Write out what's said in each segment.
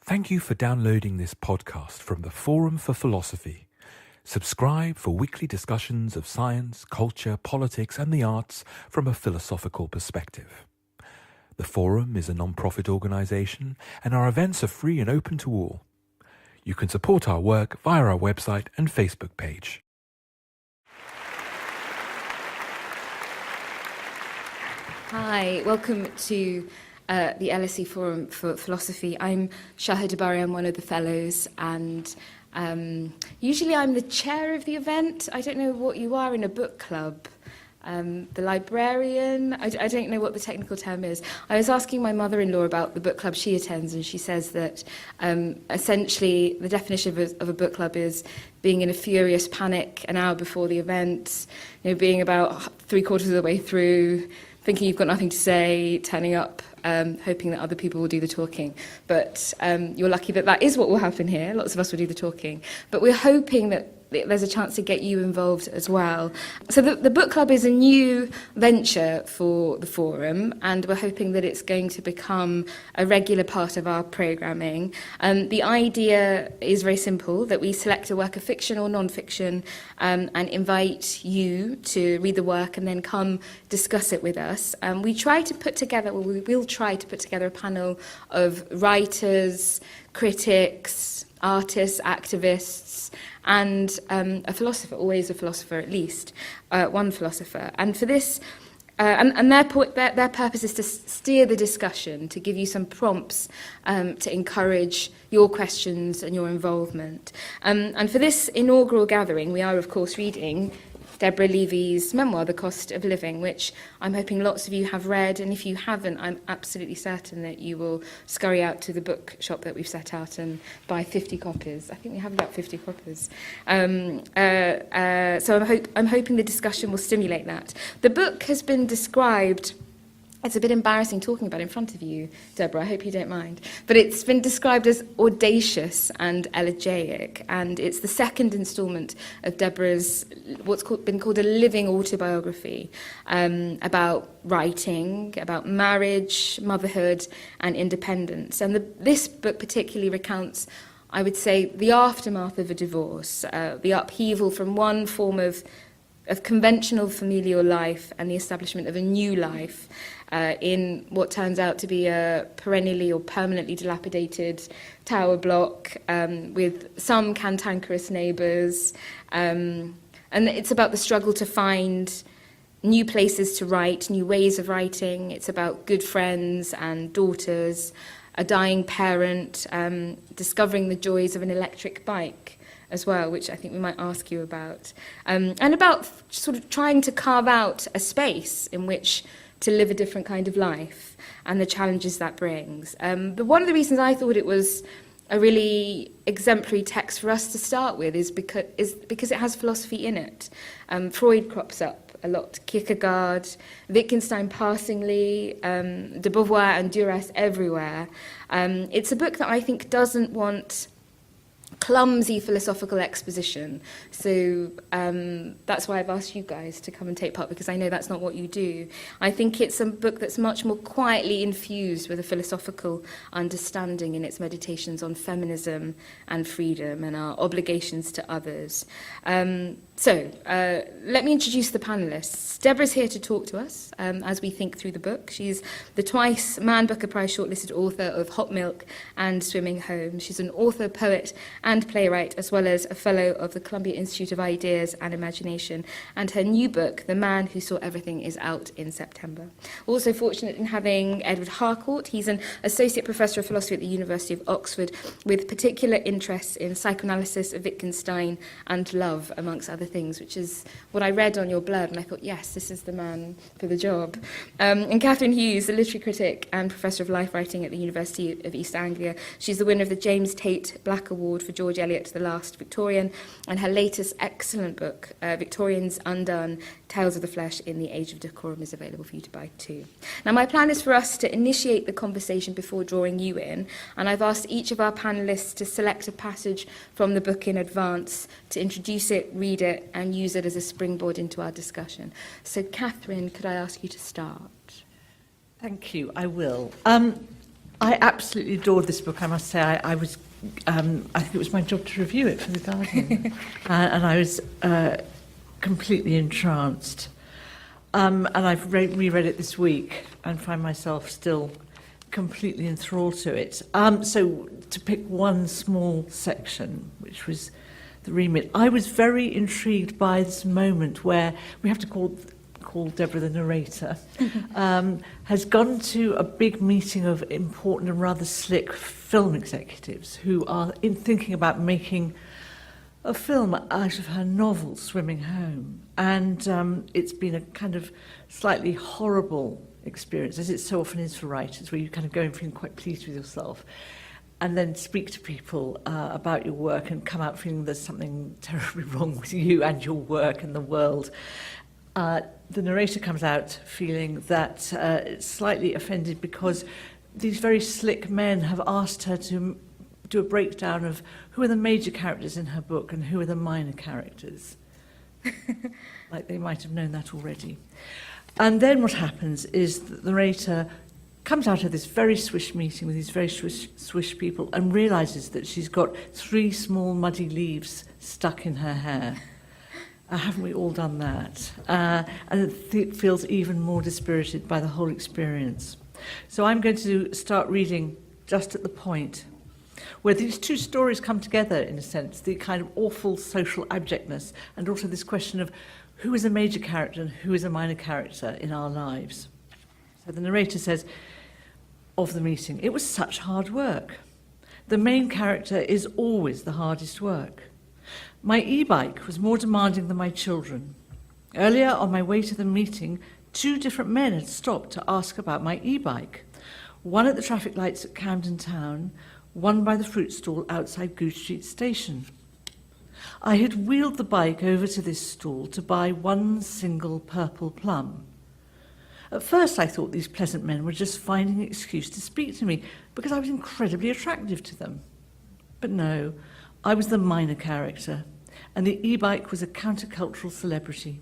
Thank you for downloading this podcast from the Forum for Philosophy. Subscribe for weekly discussions of science, culture, politics and the arts from a philosophical perspective. The Forum is a non-profit organisation and our events are free and open to all. You can support our work via our website and Facebook page. Hi, welcome to the LSE Forum for Philosophy. I'm Shahidha Bari, I'm one of the fellows, and usually I'm the chair of the event. I don't know what you are in a book club. The librarian, I don't know what the technical term is. I was asking my mother-in-law about the book club she attends, and she says that essentially the definition of a book club is being in a furious panic an hour before the event, being about 3/4 of the way through, thinking you've got nothing to say, turning up, hoping that other people will do the talking. But you're lucky that is what will happen here. Lots of us will do the talking. But we're hoping that there's a chance to get you involved as well. So the book club is a new venture for the Forum, and we're hoping that it's going to become a regular part of our programming. The idea is very simple, that we select a work of fiction or non-fiction and invite you to read the work and then come discuss it with us. We will try to put together a panel of writers, critics, artists, activists, and a philosopher, always a philosopher at least, one philosopher. And for this, and their purpose is to steer the discussion, to give you some prompts to encourage your questions and your involvement. And for this inaugural gathering, we are, of course, reading Deborah Levy's memoir, The Cost of Living, which I'm hoping lots of you have read, and if you haven't, I'm absolutely certain that you will scurry out to the bookshop that we've set out and buy 50 copies. I think we have about 50 copies. So I'm hoping the discussion will stimulate that. The book has been described. It's a bit embarrassing talking about it in front of you, Deborah, I hope you don't mind. But it's been described as audacious and elegiac, and it's the second instalment of Deborah's, been called a living autobiography, about writing, about marriage, motherhood, and independence. And this book particularly recounts, I would say, the aftermath of a divorce, the upheaval from one form of conventional familial life and the establishment of a new life in what turns out to be a perennially or permanently dilapidated tower block with some cantankerous neighbours. And it's about the struggle to find new places to write, new ways of writing. It's about good friends and daughters, a dying parent, discovering the joys of an electric bike as well, which I think we might ask you about, and about sort of trying to carve out a space in which to live a different kind of life and the challenges that brings. But one of the reasons I thought it was a really exemplary text for us to start with is because it has philosophy in it. Freud crops up a lot, Kierkegaard, Wittgenstein passingly, de Beauvoir and Duras everywhere. It's a book that I think doesn't want clumsy philosophical exposition. So that's why I've asked you guys to come and take part, because I know that's not what you do. I think it's a book that's much more quietly infused with a philosophical understanding in its meditations on feminism and freedom and our obligations to others. So let me introduce the panellists. Deborah's here to talk to us as we think through the book. She's the twice Man Booker Prize shortlisted author of Hot Milk and Swimming Home. She's an author, poet and playwright, as well as a fellow of the Columbia Institute of Ideas and Imagination. And her new book, The Man Who Saw Everything, is out in September. Also fortunate in having Edward Harcourt. He's an associate professor of philosophy at the University of Oxford with particular interests in psychoanalysis, Wittgenstein and love, amongst other things, which is what I read on your blurb, and I thought, yes, this is the man for the job. And Kathryn Hughes, a literary critic and professor of life writing at the University of East Anglia. She's the winner of the James Tate Black Award for George Eliot, The Last Victorian, and her latest excellent book, Victorians Undone, Tales of the Flesh in the Age of Decorum, is available for you to buy too. Now, my plan is for us to initiate the conversation before drawing you in, and I've asked each of our panellists to select a passage from the book in advance, to introduce it, read it, and use it as a springboard into our discussion. So, Kathryn, could I ask you to start? Thank you, I will. I absolutely adored this book, I must say. I think it was my job to review it for The Guardian. And I was completely entranced. And I've reread it this week and find myself still completely enthralled to it. So to pick one small section, which was the remit, I was very intrigued by this moment where we have to call Deborah the narrator, has gone to a big meeting of important and rather slick film executives who are thinking about making a film out of her novel, Swimming Home. And it's been a kind of slightly horrible experience, as it so often is for writers, where you kind of go in feeling quite pleased with yourself and then speak to people about your work and come out feeling there's something terribly wrong with you and your work and the world. The narrator comes out feeling that slightly offended because these very slick men have asked her to do a breakdown of who are the major characters in her book and who are the minor characters. Like they might have known that already. And then what happens is that the narrator comes out of this very swish meeting with these very swish people and realises that she's got 3 small muddy leaves stuck in her hair. Haven't we all done that? And it feels even more dispirited by the whole experience. So I'm going to start reading just at the point where these 2 stories come together, in a sense, the kind of awful social abjectness and also this question of who is a major character and who is a minor character in our lives. So the narrator says of the meeting, "It was such hard work. The main character is always the hardest work. My e-bike was more demanding than my children. Earlier on my way to the meeting, 2 different men had stopped to ask about my e-bike. One at the traffic lights at Camden Town, one by the fruit stall outside Goose Street Station. I had wheeled the bike over to this stall to buy 1 single purple plum. At first I thought these pleasant men were just finding an excuse to speak to me because I was incredibly attractive to them. But no, I was the minor character, and the e-bike was a countercultural celebrity.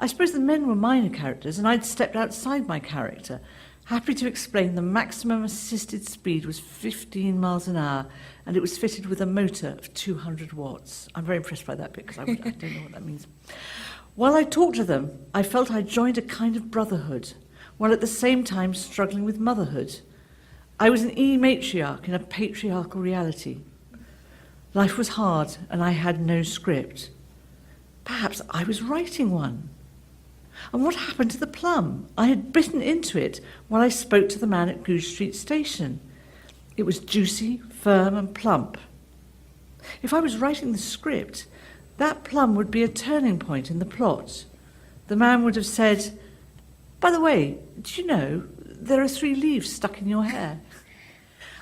I suppose the men were minor characters, and I'd stepped outside my character, happy to explain the maximum assisted speed was 15 miles an hour, and it was fitted with a motor of 200 watts. I'm very impressed by that bit, because I don't know what that means. While I talked to them, I felt I joined a kind of brotherhood, while at the same time struggling with motherhood. I was an e-matriarch in a patriarchal reality. Life was hard, and I had no script. Perhaps I was writing one. And what happened to the plum? I had bitten into it while I spoke to the man at Goose Street Station. It was juicy, firm, and plump. If I was writing the script, that plum would be a turning point in the plot. The man would have said, "By the way, do you know, there are 3 leaves stuck in your hair?"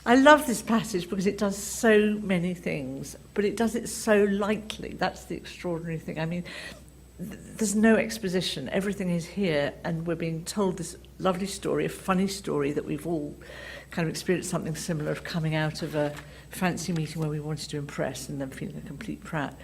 I love this passage because it does so many things, but it does it so lightly. That's the extraordinary thing. I mean, there's no exposition. Everything is here, and we're being told this lovely story, a funny story that we've all kind of experienced something similar of coming out of a fancy meeting where we wanted to impress and then feeling a complete prat.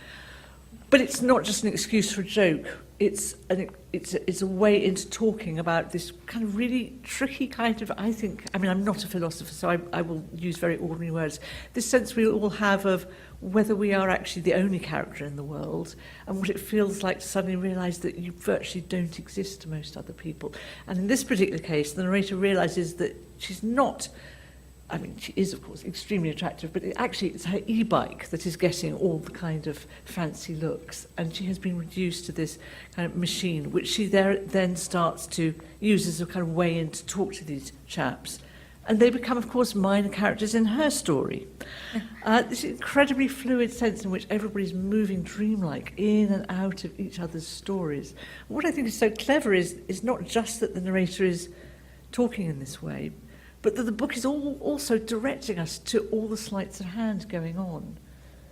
But it's not just an excuse for a joke. It's a way into talking about this kind of really tricky kind of, I mean, I'm not a philosopher, so I will use very ordinary words. This sense we all have of whether we are actually the only character in the world and what it feels like to suddenly realise that you virtually don't exist to most other people. And in this particular case, the narrator realises that she's not, I mean, she is, of course, extremely attractive, but it's her e-bike that is getting all the kind of fancy looks. And she has been reduced to this kind of machine, which she then starts to use as a kind of way in to talk to these chaps. And they become, of course, minor characters in her story. This incredibly fluid sense in which everybody's moving dreamlike in and out of each other's stories. What I think is so clever is not just that the narrator is talking in this way, but that the book is also directing us to all the sleights of hand going on,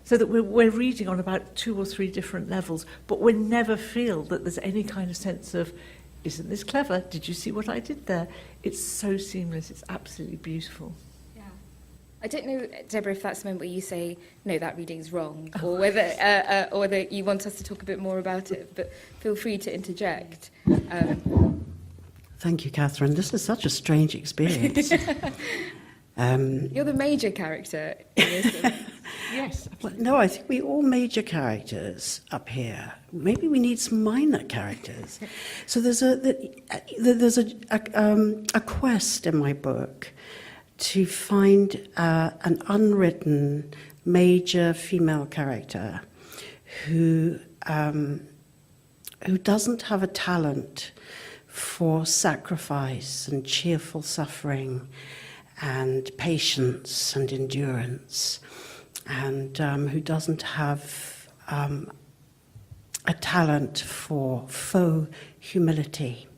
so that we're reading on about 2 or 3 different levels, but we never feel that there's any kind of sense of, isn't this clever? Did you see what I did there? It's so seamless. It's absolutely beautiful. Yeah. I don't know, Deborah, if that's the moment where you say, no, that reading's wrong, or whether you want us to talk a bit more about it, but feel free to interject. Thank you, Kathryn. This is such a strange experience. You're the major character in this. Yes. Well, no, I think we all major characters up here. Maybe we need some minor characters. So there's a quest in my book to find an unwritten major female character who doesn't have a talent for sacrifice and cheerful suffering and patience and endurance, and who doesn't have a talent for faux humility,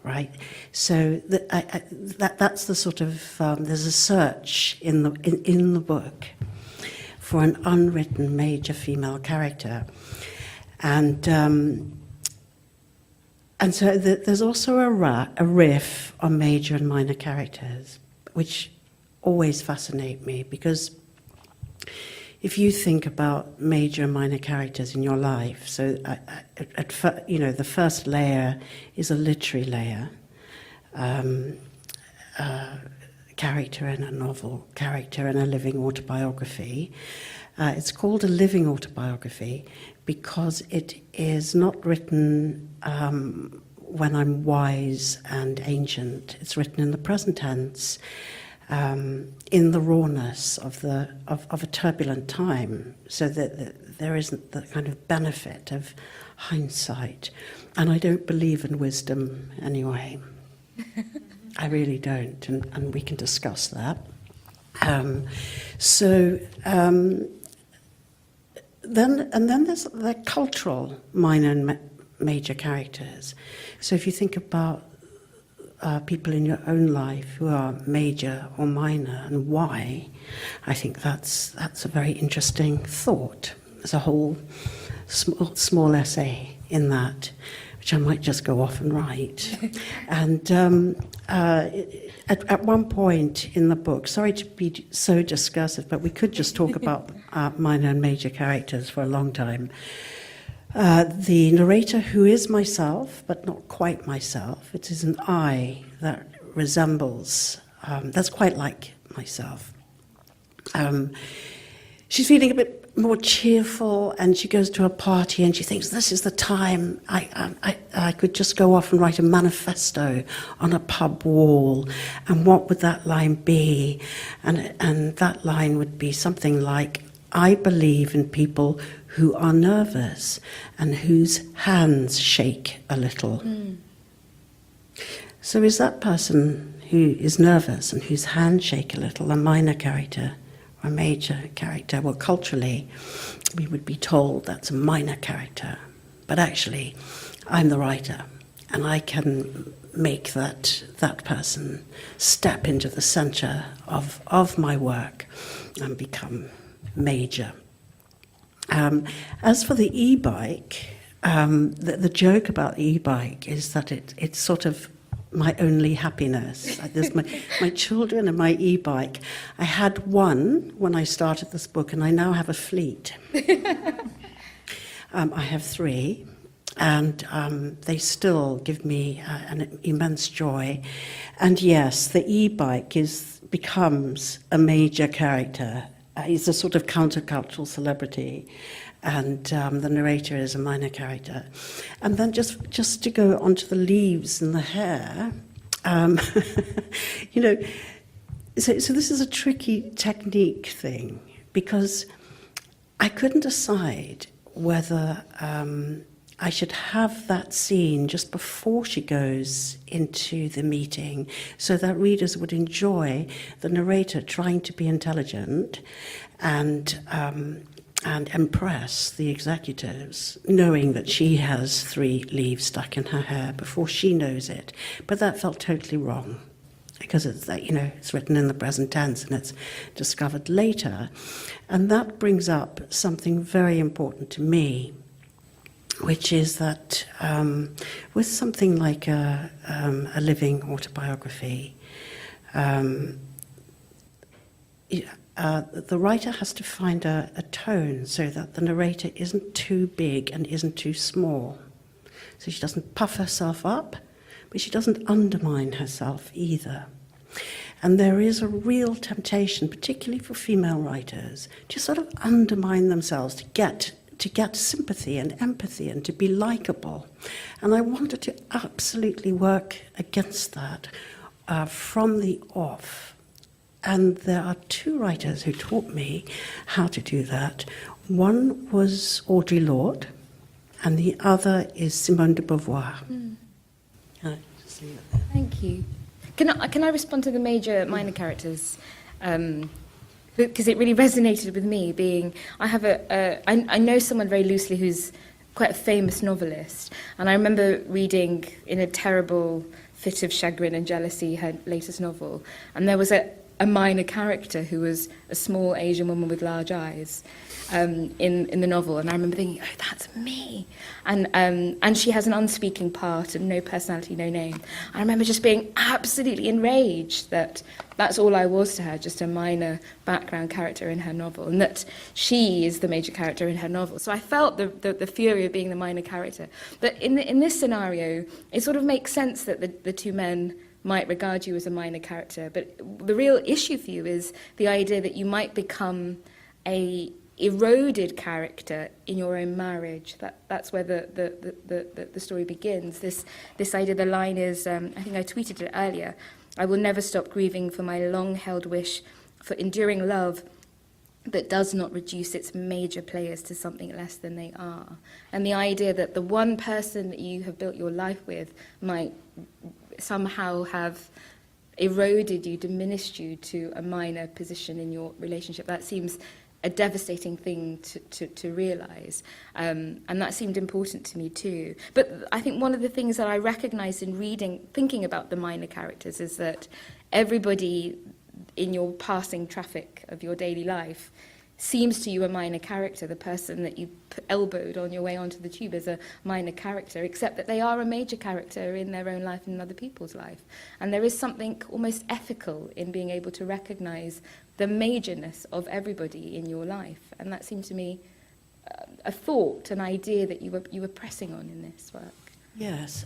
right? So that's the sort of there's a search in the book for an unwritten major female character, and so there's also a riff on major and minor characters, which always fascinate me, because if you think about major and minor characters in your life, so the first layer is a literary layer, character in a novel, character in a living autobiography. It's called a living autobiography because it is not written when I'm wise and ancient. It's written in the present tense, in the rawness of a turbulent time, so that there isn't the kind of benefit of hindsight. And I don't believe in wisdom anyway. I really don't, and we can discuss that. Then there's the cultural minor and major characters. So if you think about people in your own life who are major or minor and why, I think that's a very interesting thought. There's a whole small essay in that, which I might just go off and write. And at one point in the book, sorry to be so discursive, but we could just talk about minor and major characters for a long time. The narrator, who is myself, but not quite myself, it is an I that resembles, that's quite like myself. She's feeling a bit more cheerful, and she goes to a party and she thinks, this is the time I could just go off and write a manifesto on a pub wall, and what would that line be? And that line would be something like, I believe in people who are nervous and whose hands shake a little. Mm. So is that person who is nervous and whose hands shake a little a minor character or a major character? Well, culturally, we would be told that's a minor character. But actually, I'm the writer, and I can make that person step into the center of my work and become major. As for the e-bike, the joke about the e-bike is that it's sort of my only happiness. There's my children and my e-bike. I had one when I started this book, and I now have a fleet. I have 3, and they still give me an immense joy. And yes, the e-bike becomes a major character. He's a sort of countercultural celebrity, and the narrator is a minor character. And then just to go onto the leaves and the hair, so this is a tricky technique thing, because I couldn't decide whether I should have that scene just before she goes into the meeting, so that readers would enjoy the narrator trying to be intelligent and impress the executives, knowing that she has 3 leaves stuck in her hair before she knows it. But that felt totally wrong, because it's written in the present tense and it's discovered later. And that brings up something very important to me, which is that with something like a living autobiography, the writer has to find a tone so that the narrator isn't too big and isn't too small. So she doesn't puff herself up, but but she doesn't undermine herself either. And there is a real temptation, particularly for female writers, to sort of undermine themselves to get sympathy and empathy and to be likable. And I wanted to absolutely work against that from the off. And there are two writers who taught me how to do that. One was Audre Lorde, and the other is Simone de Beauvoir. Thank you. Can I respond to the major minor characters? Because it really resonated with me. I know someone very loosely who's quite a famous novelist, and I remember reading in a terrible fit of chagrin and jealousy her latest novel, and there was a minor character who was a small Asian woman with large eyes in the novel, and I remember thinking, oh, that's me. And she has an unspeaking part and no personality, no name. I remember just being absolutely enraged that that's all I was to her, just a minor background character in her novel, and that she is the major character in her novel. So I felt the fury of being the minor character. But in this scenario, it sort of makes sense that the two men might regard you as a minor character, but the real issue for you is the idea that you might become a eroded character in your own marriage. That's where the story begins. This idea, the line is, I think I tweeted it earlier, I will never stop grieving for my long-held wish for enduring love that does not reduce its major players to something less than they are. And the idea that the one person that you have built your life with might somehow have eroded you, diminished you to a minor position in your relationship. That seems a devastating thing to realise, and that seemed important to me too. But I think one of the things that I recognised in thinking about the minor characters is that everybody in your passing traffic of your daily life seems to you a minor character. The person that you elbowed on your way onto the tube is a minor character, except that they are a major character in their own life and in other people's life. And there is something almost ethical in being able to recognise the majorness of everybody in your life. And that seemed to me a thought, an idea that you were pressing on in this work. Yes.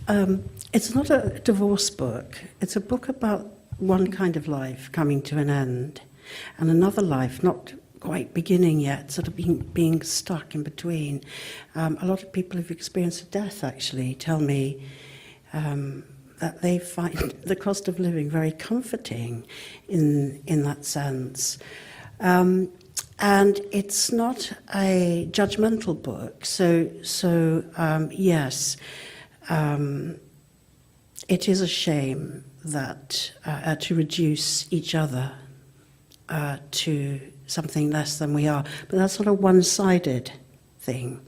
It's not a divorce book. It's a book about one kind of life coming to an end and another life not quite beginning yet, sort of being stuck in between. A lot of people who've experienced a death actually tell me that they find the cost of living very comforting in that sense. And it's not a judgmental book, so yes, it is a shame that to reduce each other to something less than we are, but that's sort of one-sided thing,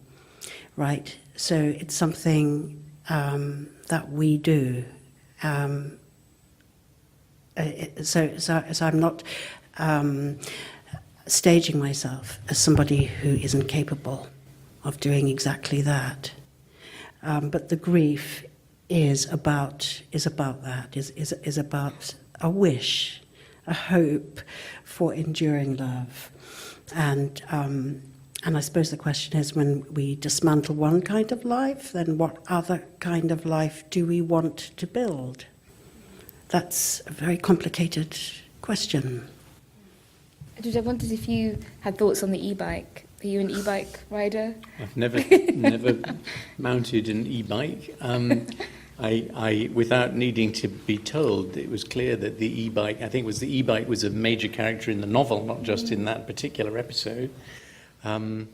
right? So it's something that we do. So I'm not staging myself as somebody who isn't capable of doing exactly that. But the grief is about that, is about a wish, a hope for enduring love. And I suppose the question is, when we dismantle one kind of life, then what other kind of life do we want to build? That's a very complicated question. I wondered if you had thoughts on the e-bike. Are you an e-bike rider? I've never mounted an e-bike. I, without needing to be told, it was clear that the e-bike, I think the e-bike was a major character in the novel, not just in that particular episode. No,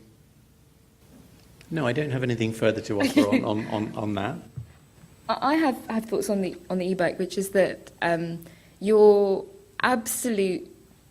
I don't have anything further to offer on that. I have thoughts on the e-bike, which is that your absolute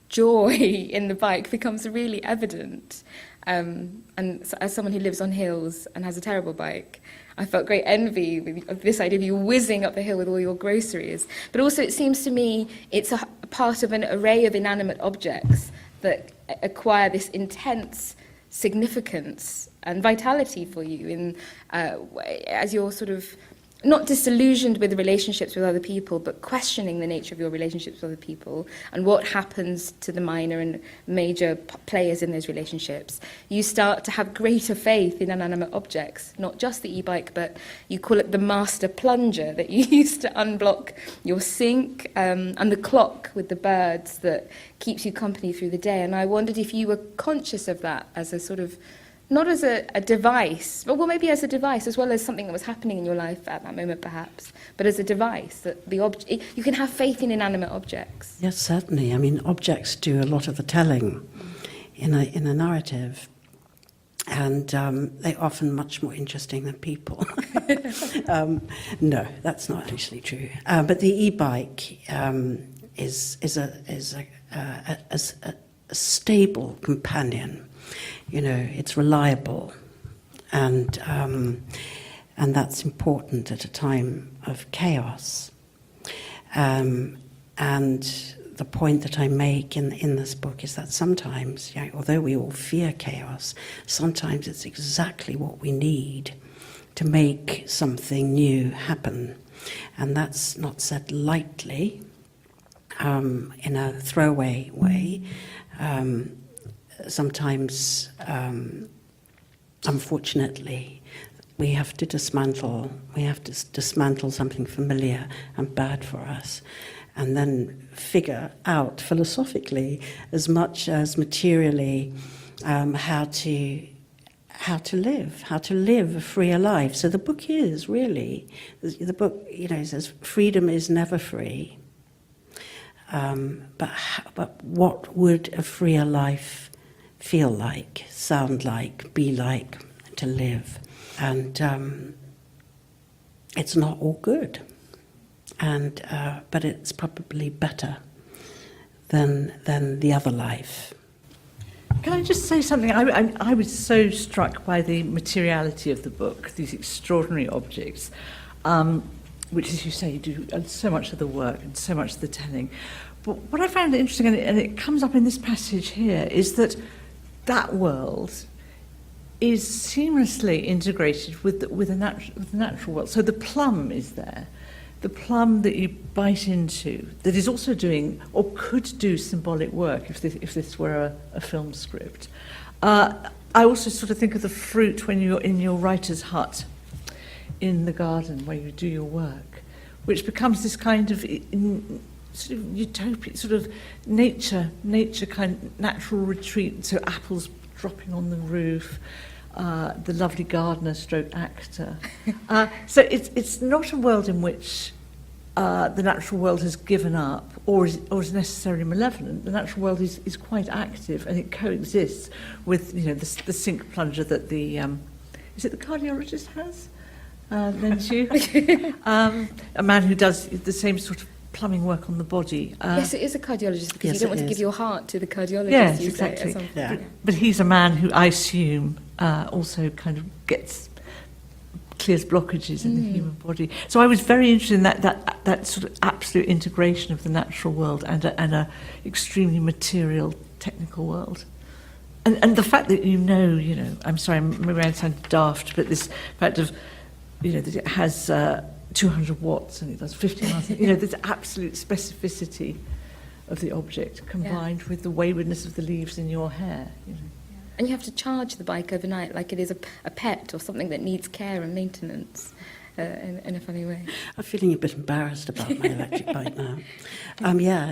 joy in the bike becomes really evident. And as someone who lives on hills and has a terrible bike, I felt great envy of this idea of you whizzing up the hill with all your groceries. But also it seems to me it's a part of an array of inanimate objects that acquire this intense significance and vitality for you as you're sort of not disillusioned with relationships with other people, but questioning the nature of your relationships with other people and what happens to the minor and major players in those relationships, you start to have greater faith in inanimate objects, not just the e-bike, but you call it the master plunger that you use to unblock your sink, and the clock with the birds that keeps you company through the day. And I wondered if you were conscious of that as a sort of, not as a device, well, maybe as a device as well as something that was happening in your life at that moment, perhaps, but as a device, that you can have faith in inanimate objects. Yes, certainly. I mean, objects do a lot of the telling in a narrative, and they're often much more interesting than people. No, that's not actually true. But the e-bike is a stable companion. You know, it's reliable, and that's important at a time of chaos. And the point that I make in this book is that sometimes, although we all fear chaos, sometimes it's exactly what we need to make something new happen. And that's not said lightly, in a throwaway way. Sometimes, unfortunately, we have to dismantle something familiar and bad for us, and then figure out philosophically as much as materially how to live a freer life. So the book is really, the book, says freedom is never free. But what would a freer life feel like, sound like, be like, to live? And it's not all good, but it's probably better than the other life. Can I just say something? I was so struck by the materiality of the book, these extraordinary objects, which, as you say, do so much of the work and so much of the telling. But what I found interesting, and it comes up in this passage here, is that world is seamlessly integrated with the natural world. So the plum is there, the plum that you bite into, that is also doing, or could do, symbolic work if this were a film script. I also sort of think of the fruit when you're in your writer's hut in the garden where you do your work, which becomes this kind of sort of utopia, sort of nature kind, natural retreat. So apples dropping on the roof, the lovely gardener stroke actor. So it's not a world in which the natural world has given up or is necessarily malevolent. The natural world is quite active, and it coexists with the sink plunger that the is it the cardiologist has lends you, a man who does the same sort of plumbing work on the body. Yes, it is a cardiologist, because you don't want to give your heart to the cardiologist. Yes, you exactly. Say, Yeah. But he's a man who, I assume, also kind of clears blockages in the human body. So I was very interested in that sort of absolute integration of the natural world and a extremely material, technical world. And the fact that I'm sorry, maybe I sound daft, but this fact of, that it has 200 watts and it does 50 miles. There's absolute specificity of the object combined with the waywardness of the leaves in your hair. And you have to charge the bike overnight like it is a pet or something that needs care and maintenance in a funny way. I'm feeling a bit embarrassed about my electric bike now.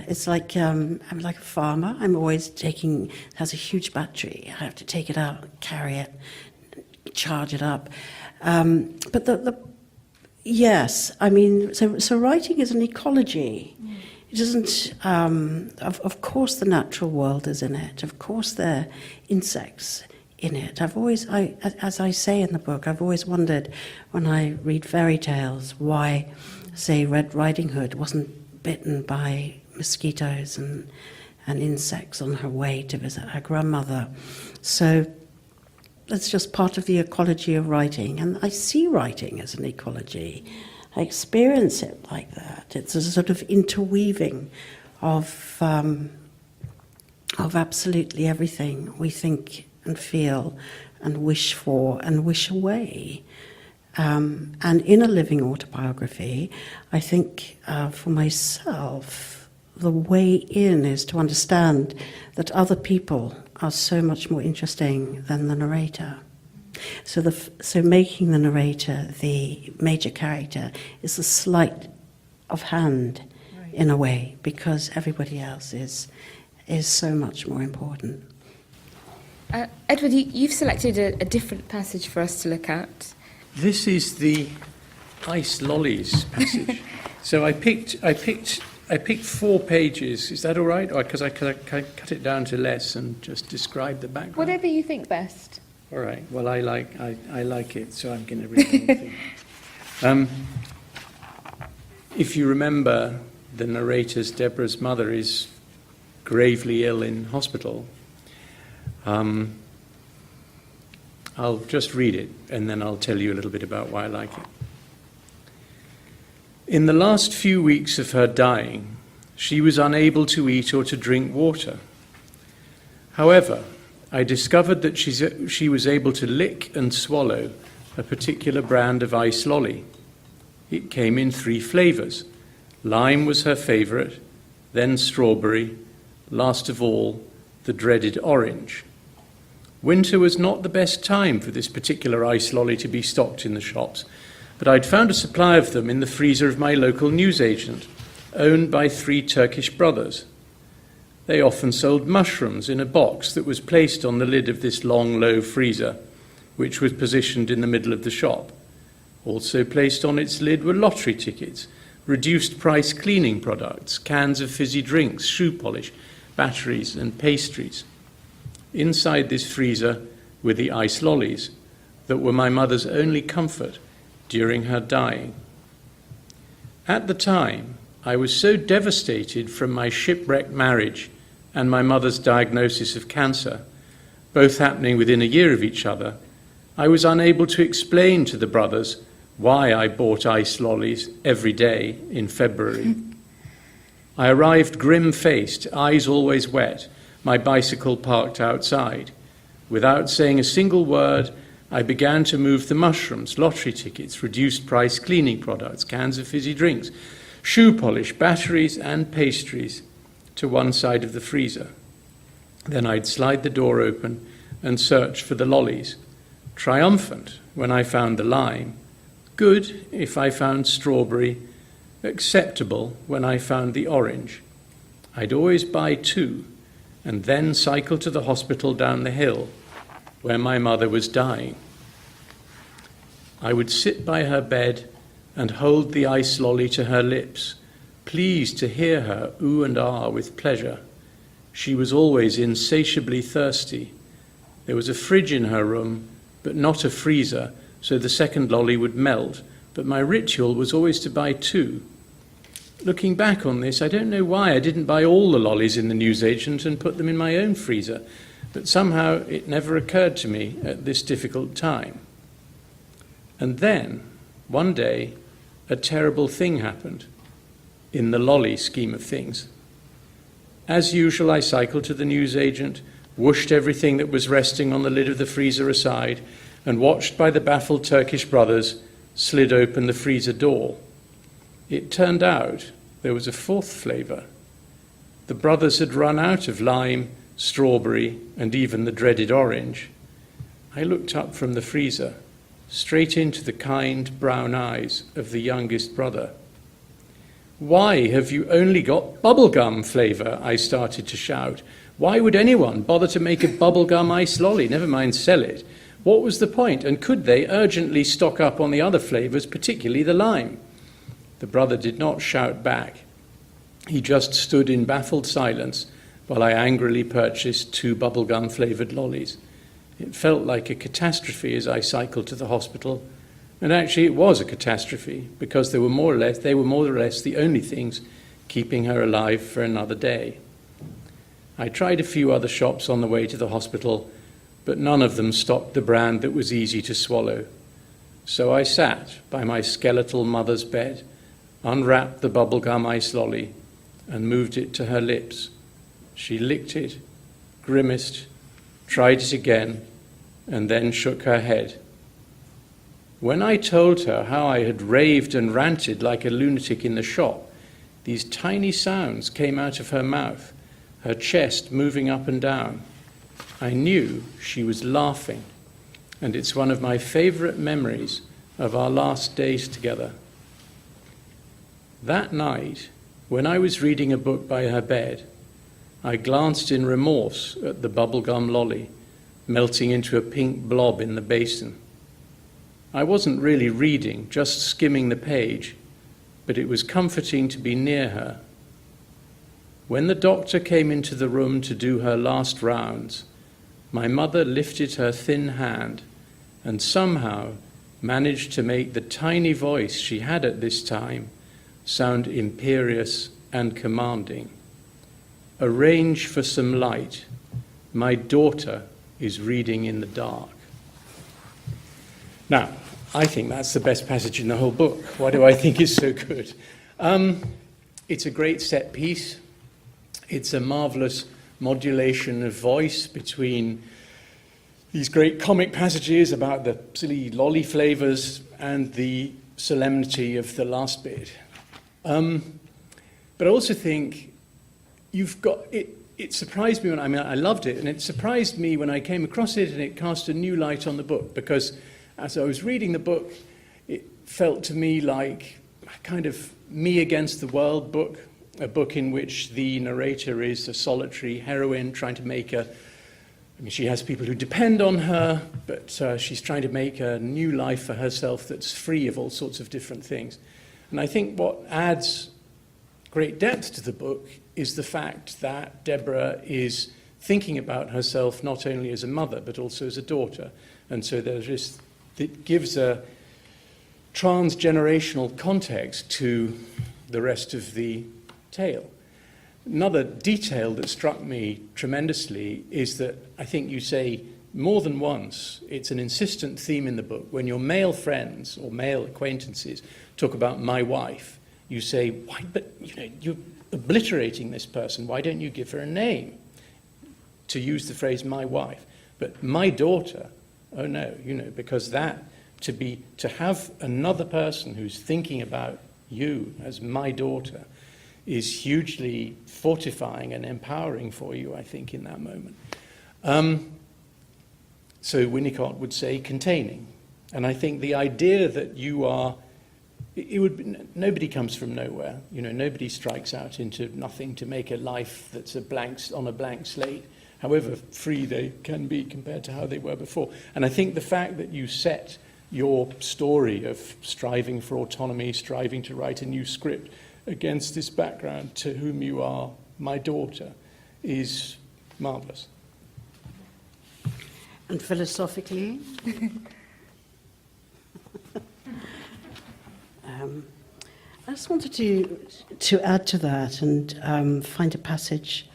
It's like I'm like a farmer. I'm always it has a huge battery. I have to take it out, carry it, charge it up. But yes, I mean, so writing is an ecology. It isn't, of course the natural world is in it. Of course there are insects in it. As I say in the book, I've always wondered when I read fairy tales why, say, Red Riding Hood wasn't bitten by mosquitoes and insects on her way to visit her grandmother. So that's just part of the ecology of writing. And I see writing as an ecology. I experience it like that. It's a sort of interweaving of absolutely everything we think and feel and wish for and wish away. And in a living autobiography, I think for myself, the way in is to understand that other people are so much more interesting than the narrator. So making the narrator the major character is a sleight of hand, right, in a way, because everybody else is so much more important. Edward, you've selected a different passage for us to look at. This is the ice lollies passage. So I picked 4 pages. Is that all right? Or because I cut it down to less and just describe the background. Whatever you think best. All right. Well, I like it, so I'm going to read the whole thing. If you remember, the narrator's Deborah's mother is gravely ill in hospital. I'll just read it, and then I'll tell you a little bit about why I like it. In the last few weeks of her dying, she was unable to eat or to drink water. However, I discovered that she was able to lick and swallow a particular brand of ice lolly. It came in 3 flavors. Lime was her favorite, then strawberry, last of all, the dreaded orange. Winter was not the best time for this particular ice lolly to be stocked in the shops, but I'd found a supply of them in the freezer of my local newsagent, owned by 3 Turkish brothers. They often sold mushrooms in a box that was placed on the lid of this long, low freezer, which was positioned in the middle of the shop. Also placed on its lid were lottery tickets, reduced price cleaning products, cans of fizzy drinks, shoe polish, batteries and pastries. Inside this freezer were the ice lollies that were my mother's only comfort during her dying. At the time, I was so devastated from my shipwrecked marriage and my mother's diagnosis of cancer, both happening within a year of each other, I was unable to explain to the brothers why I bought ice lollies every day in February. I arrived grim-faced, eyes always wet, my bicycle parked outside. Without saying a single word, I began to move the mushrooms, lottery tickets, reduced price cleaning products, cans of fizzy drinks, shoe polish, batteries and pastries to one side of the freezer. Then I'd slide the door open and search for the lollies, triumphant when I found the lime, good if I found strawberry, acceptable when I found the orange. I'd always buy 2 and then cycle to the hospital down the hill where my mother was dying. I would sit by her bed and hold the ice lolly to her lips, pleased to hear her ooh and ah with pleasure. She was always insatiably thirsty. There was a fridge in her room, but not a freezer, so the second lolly would melt, but my ritual was always to buy 2. Looking back on this, I don't know why I didn't buy all the lollies in the newsagent and put them in my own freezer, but somehow it never occurred to me at this difficult time. And then, one day, a terrible thing happened, in the lolly scheme of things. As usual, I cycled to the newsagent, whooshed everything that was resting on the lid of the freezer aside, and watched by the baffled Turkish brothers, slid open the freezer door. It turned out there was a 4th flavor. The brothers had run out of lime, strawberry, and even the dreaded orange. I looked up from the freezer, straight into the kind brown eyes of the youngest brother. "Why have you only got bubblegum flavor?" I started to shout. Why would anyone bother to make a bubblegum ice lolly, never mind sell it? What was the point? And could they urgently stock up on the other flavors, particularly the lime? The brother did not shout back. He just stood in baffled silence while I angrily purchased 2 bubblegum-flavored lollies. It felt like a catastrophe as I cycled to the hospital, and actually it was a catastrophe because they were more or less the only things keeping her alive for another day. I tried a few other shops on the way to the hospital, but none of them stocked the brand that was easy to swallow. So I sat by my skeletal mother's bed, unwrapped the bubblegum ice lolly, and moved it to her lips. She licked it, grimaced, tried it again, and then shook her head. When I told her how I had raved and ranted like a lunatic in the shop, these tiny sounds came out of her mouth, her chest moving up and down. I knew she was laughing, and it's one of my favourite memories of our last days together. That night, when I was reading a book by her bed, I glanced in remorse at the bubblegum lolly melting into a pink blob in the basin. I wasn't really reading, just skimming the page, but it was comforting to be near her. When the doctor came into the room to do her last rounds, my mother lifted her thin hand and somehow managed to make the tiny voice she had at this time sound imperious and commanding. Arrange for some light. My daughter is reading in the dark. Now, I think that's the best passage in the whole book. Why do I think it's so good? It's a great set piece. It's a marvellous modulation of voice between these great comic passages about the silly lolly flavours and the solemnity of the last bit. But I also think you've got it. It surprised me I loved it, and it surprised me when I came across it, and it cast a new light on the book, because as I was reading the book, it felt to me like a kind of me against the world book, a book in which the narrator is a solitary heroine trying to make she has people who depend on her, but she's trying to make a new life for herself that's free of all sorts of different things. And I think what adds great depth to the book is the fact that Deborah is thinking about herself not only as a mother, but also as a daughter. And so it gives a transgenerational context to the rest of the tale. Another detail that struck me tremendously is that I think you say more than once, it's an insistent theme in the book, when your male friends or male acquaintances talk about my wife, you say, why, but you're obliterating this person, why don't you give her a name? To use the phrase my wife. But my daughter, oh no, because to have another person who's thinking about you as my daughter is hugely fortifying and empowering for you, I think, in that moment. So Winnicott would say containing. And I think the idea that you are, nobody comes from nowhere. Nobody strikes out into nothing to make a life that's on a blank slate, however free they can be compared to how they were before. And I think the fact that you set your story of striving for autonomy, striving to write a new script against this background to whom you are my daughter is marvellous. And philosophically? I just wanted to add to that and find a passage.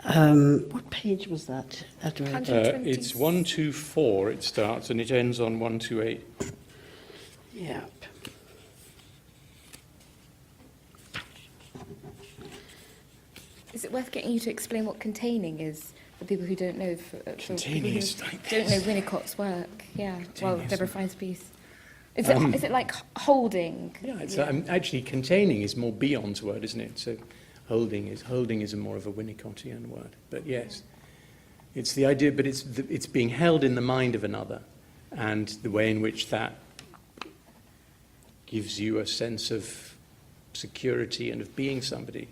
What page was that, Edward? It's 124 it starts, and it ends on 128. Yeah. Is it worth getting you to explain what containing is for people who don't know? Containing is like don't know Winnicott's work. Yeah. Well, Deborah finds peace. Is it like holding? Yeah, actually containing is more Bion's word, isn't it? So holding is a more of a Winnicottian word. But yes, it's the idea, but it's being held in the mind of another, and the way in which that gives you a sense of security and of being somebody.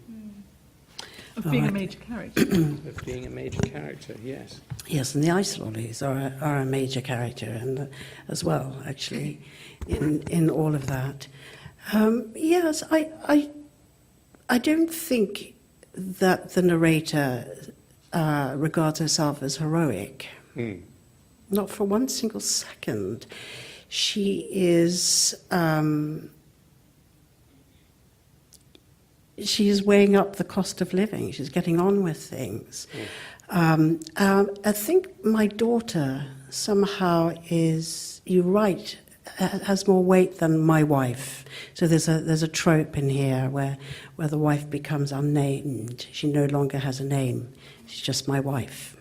Of being a major character. Of being a major character, yes. Yes, and the ice lollies are a major character, and as well, actually, in all of that. Yes, I don't think that the narrator regards herself as heroic. Not for one single second. She is weighing up the cost of living. She's getting on with things. I think my daughter somehow is, you're right, has more weight than my wife. So there's a trope in here where the wife becomes unnamed. She no longer has a name. She's just my wife.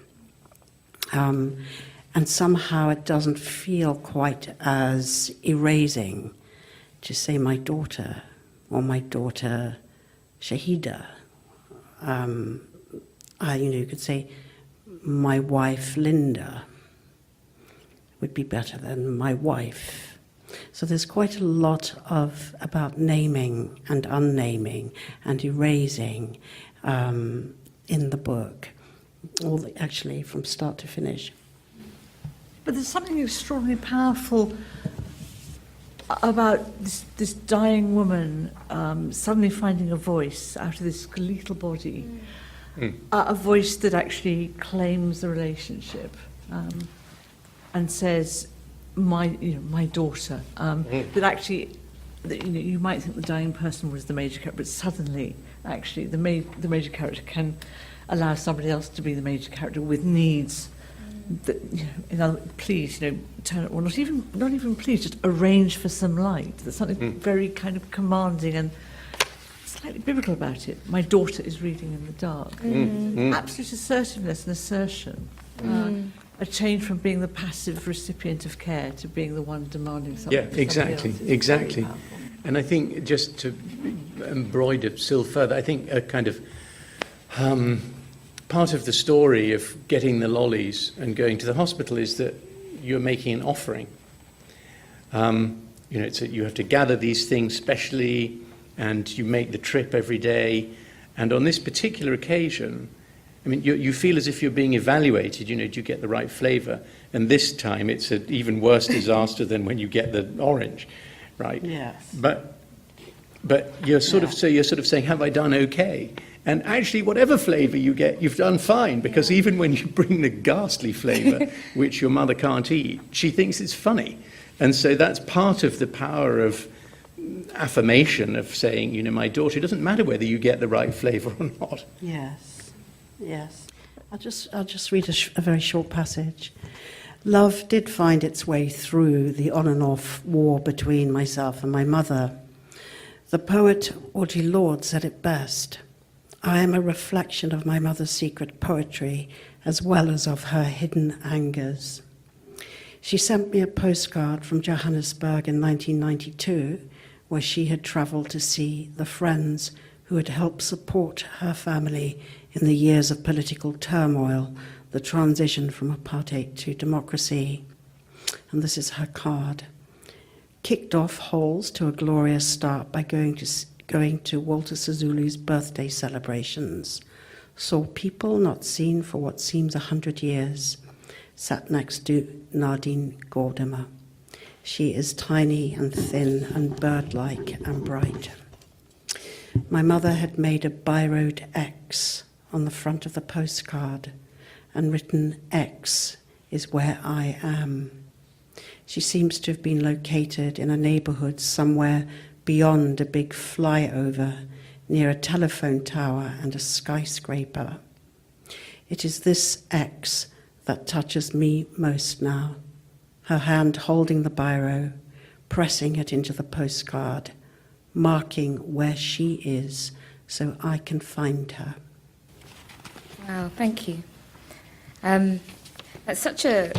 And somehow it doesn't feel quite as erasing to say my daughter, or my daughter Shahidha. You could say my wife Linda would be better than my wife. So there's quite a lot about naming and unnaming and erasing in the book, actually from start to finish. But there's something extraordinarily powerful about this dying woman suddenly finding a voice out of this skeletal body, a voice that actually claims the relationship and says, my daughter. That actually, you might think the dying person was the major character, but suddenly, actually, the major character can allow somebody else to be the major character with needs. That, in other words, please, turn it, or not even please, just arrange for some light. There's something very kind of commanding and slightly biblical about it. My daughter is reading in the dark. Absolute assertiveness and assertion. A change from being the passive recipient of care to being the one demanding something. Yeah, exactly. And I think, just to embroider still further, I think a kind of part of the story of getting the lollies and going to the hospital is that you're making an offering. You have to gather these things specially, and you make the trip every day. And on this particular occasion, I mean, you feel as if you're being evaluated. Do you get the right flavour? And this time, it's an even worse disaster than when you get the orange, right? Yes. But you're sort of saying, have I done okay? And actually, whatever flavour you get, you've done fine, because even when you bring the ghastly flavour, which your mother can't eat, she thinks it's funny. And so that's part of the power of affirmation, of saying, my daughter, it doesn't matter whether you get the right flavour or not. Yes. I'll just read a very short passage. Love did find its way through the on and off war between myself and my mother. The poet Audre Lorde said it best. I am a reflection of my mother's secret poetry, as well as of her hidden angers. She sent me a postcard from Johannesburg in 1992, where she had travelled to see the friends who had helped support her family in the years of political turmoil, the transition from apartheid to democracy. And this is her card. Kicked off holes to a glorious start by going to Walter Sisulu's birthday celebrations. Saw people not seen for what seems 100 years. Sat next to Nadine Gordimer. She is tiny and thin and bird-like and bright. My mother had made a biroed X on the front of the postcard and written, X is where I am. She seems to have been located in a neighbourhood somewhere beyond a big flyover, near a telephone tower and a skyscraper. It is this X that touches me most now, her hand holding the biro, pressing it into the postcard, marking where she is so I can find her. Wow, thank you. That's such a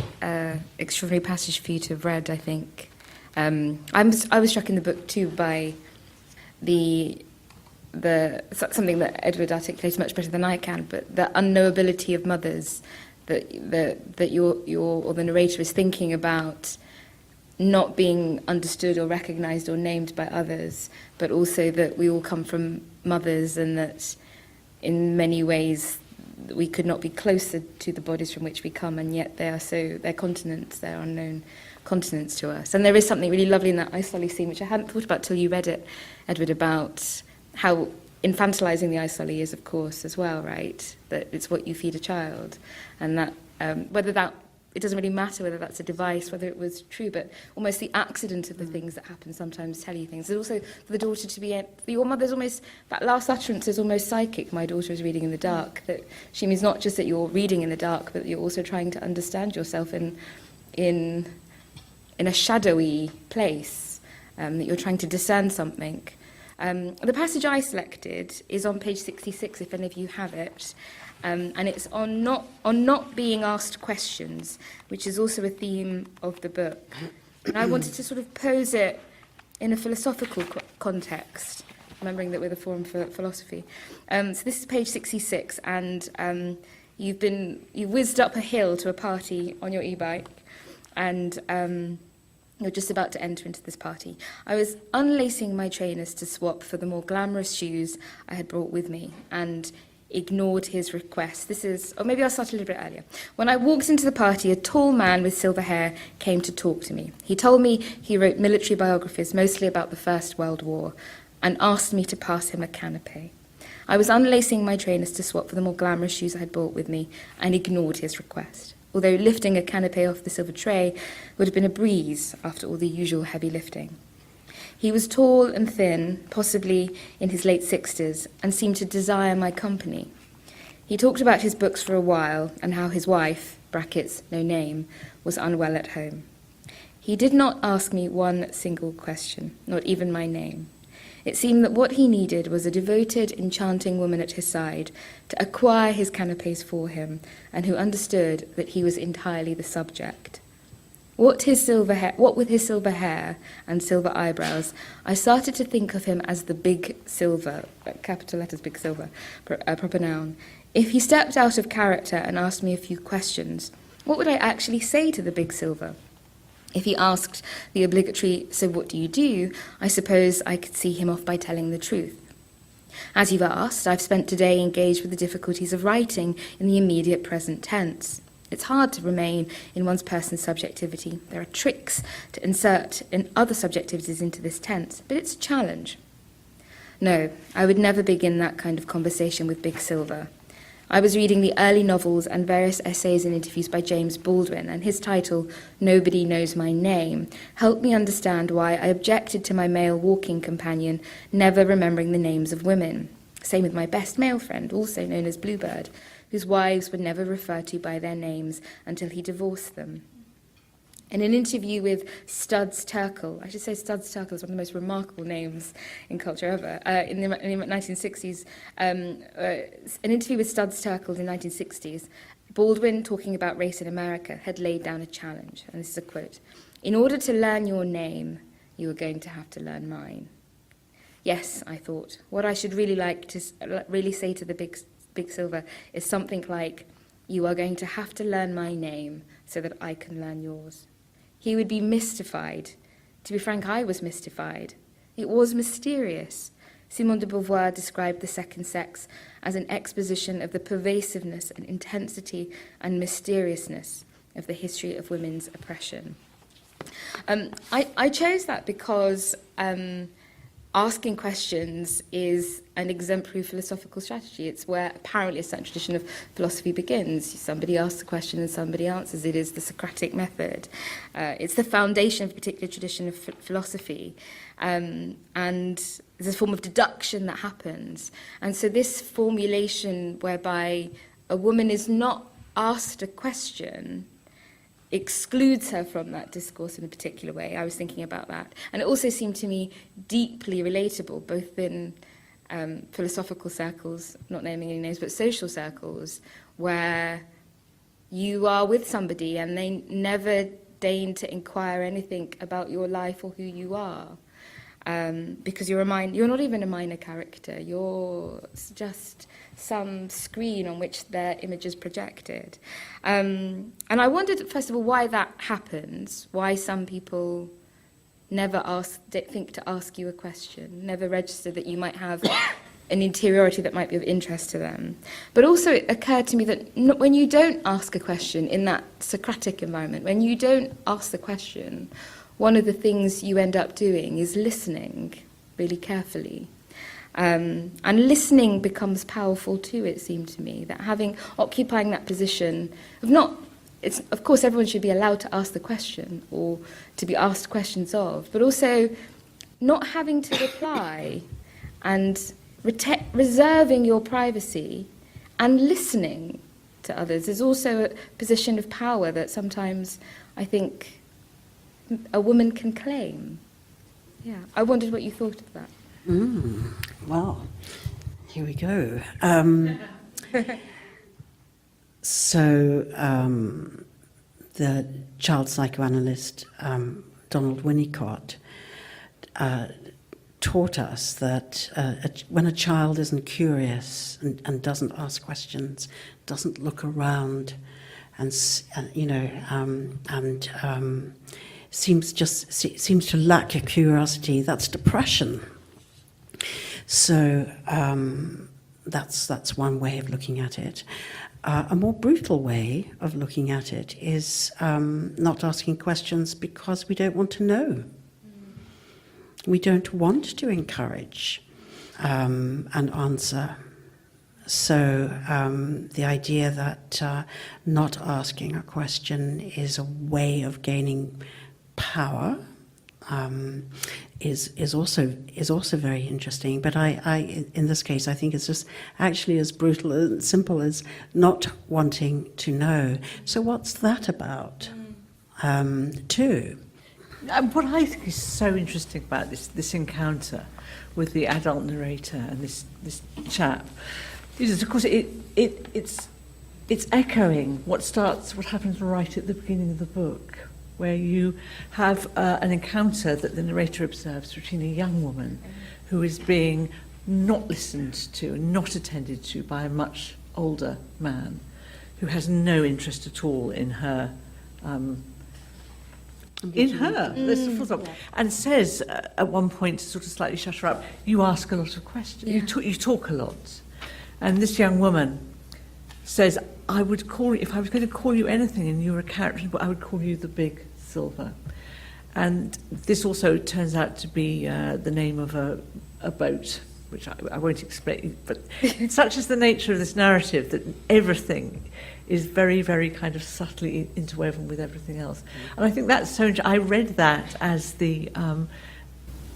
extraordinary passage for you to have read, I think. I was struck in the book too by the something that Edward articulates much better than I can, but the unknowability of mothers, that your or the narrator is thinking about not being understood or recognised or named by others, but also that we all come from mothers, and that in many ways we could not be closer to the bodies from which we come, and yet they're continents, they're unknown continents to us. And there is something really lovely in that Isolly scene, which I hadn't thought about till you read it, Edward, about how infantilizing the Isolly is, of course, as well, right? That it's what you feed a child, and that it doesn't really matter whether that's a device, whether it was true, but almost the accident of the things that happen sometimes tell you things. And also for the daughter to be, your mother's almost, that last utterance is almost psychic, my daughter is reading in the dark, that she means not just that you're reading in the dark, but you're also trying to understand yourself in a shadowy place, that you're trying to discern something. The passage I selected is on page 66, if any of you have it, and it's on not being asked questions, which is also a theme of the book. And I wanted to sort of pose it in a philosophical context, remembering that we're the Forum for Philosophy. So this is page 66, and you whizzed up a hill to a party on your e-bike, and you're just about to enter into this party. I was unlacing my trainers to swap for the more glamorous shoes I had brought with me, and ignored his request. Or maybe I'll start a little bit earlier. When I walked into the party, a tall man with silver hair came to talk to me. He told me he wrote military biographies, mostly about the First World War, and asked me to pass him a canapé. I was unlacing my trainers to swap for the more glamorous shoes I had brought with me, and ignored his request. Although lifting a canapé off the silver tray would have been a breeze after all the usual heavy lifting. He was tall and thin, possibly in his late 60s, and seemed to desire my company. He talked about his books for a while, and how his wife, brackets, no name, was unwell at home. He did not ask me one single question, not even my name. It seemed that what he needed was a devoted, enchanting woman at his side to acquire his canapés for him, and who understood that he was entirely the subject. What with his silver hair and silver eyebrows, I started to think of him as the Big Silver, capital letters Big Silver, proper noun. If he stepped out of character and asked me a few questions, what would I actually say to the Big Silver? If he asked the obligatory, "So what do you do?" I suppose I could see him off by telling the truth. As you've asked, I've spent today engaged with the difficulties of writing in the immediate present tense. It's hard to remain in one's person's subjectivity. There are tricks to insert in other subjectivities into this tense, but it's a challenge. No, I would never begin that kind of conversation with Big Silver. I was reading the early novels and various essays and interviews by James Baldwin, and his title, Nobody Knows My Name, helped me understand why I objected to my male walking companion never remembering the names of women. Same with my best male friend, also known as Bluebird, whose wives were never referred to by their names until he divorced them. In an interview with Studs Terkel, I should say Studs Terkel is one of the most remarkable names in culture ever, in the 1960s, an interview with Studs Terkel in the 1960s, Baldwin, talking about race in America, had laid down a challenge, and this is a quote, "In order to learn your name, you are going to have to learn mine." Yes, I thought, what I should really say to the Big Silver is something like, "You are going to have to learn my name so that I can learn yours." He would be mystified. To be frank, I was mystified. It was mysterious. Simone de Beauvoir described the second sex as an exposition of the pervasiveness and intensity and mysteriousness of the history of women's oppression. I chose that because asking questions is an exemplary philosophical strategy. It's where apparently a certain tradition of philosophy begins. Somebody asks a question and somebody answers. It is the Socratic method. It's the foundation of a particular tradition of philosophy. And there's a form of deduction that happens. And so this formulation whereby a woman is not asked a question excludes her from that discourse in a particular way. I was thinking about that. And it also seemed to me deeply relatable, both in philosophical circles, not naming any names, but social circles, where you are with somebody and they never deign to inquire anything about your life or who you are. Because you're not even a minor character. You're just some screen on which their image is projected. And I wondered, first of all, why that happens, why some people never think to ask you a question, never register that you might have an interiority that might be of interest to them. But also it occurred to me that when you don't ask a question in that Socratic environment, when you don't ask the question, one of the things you end up doing is listening really carefully. And listening becomes powerful too, it seemed to me, that occupying that position of of course everyone should be allowed to ask the question or to be asked questions of, but also not having to reply and reserving your privacy and listening to others is also a position of power that sometimes I think a woman can claim. Yeah, I wondered what you thought of that. Well, here we go. So the child psychoanalyst Donald Winnicott taught us that when a child isn't curious and doesn't ask questions, doesn't look around, and seems to lack a curiosity, that's depression. So that's one way of looking at it. A more brutal way of looking at it is not asking questions because we don't want to know. We don't want to encourage and answer. So the idea that not asking a question is a way of gaining power is also very interesting. But I in this case, I think it's just actually as brutal and simple as not wanting to know. So what's that about, too? What I think is so interesting about this encounter with the adult narrator and this chap is, of course, it's echoing what happens right at the beginning of the book, where you have an encounter that the narrator observes between a young woman who is being not listened to and not attended to by a much older man who has no interest at all in her. And says at one point, to sort of slightly shut her up, you ask a lot of questions, you talk a lot. And this young woman says, I would call you, if I was going to call you anything and you were a character, I would call you the Big Silver. And this also turns out to be the name of a boat, which I won't explain, but such is the nature of this narrative that everything is very, very kind of subtly interwoven with everything else. And I think that's so I read that as the,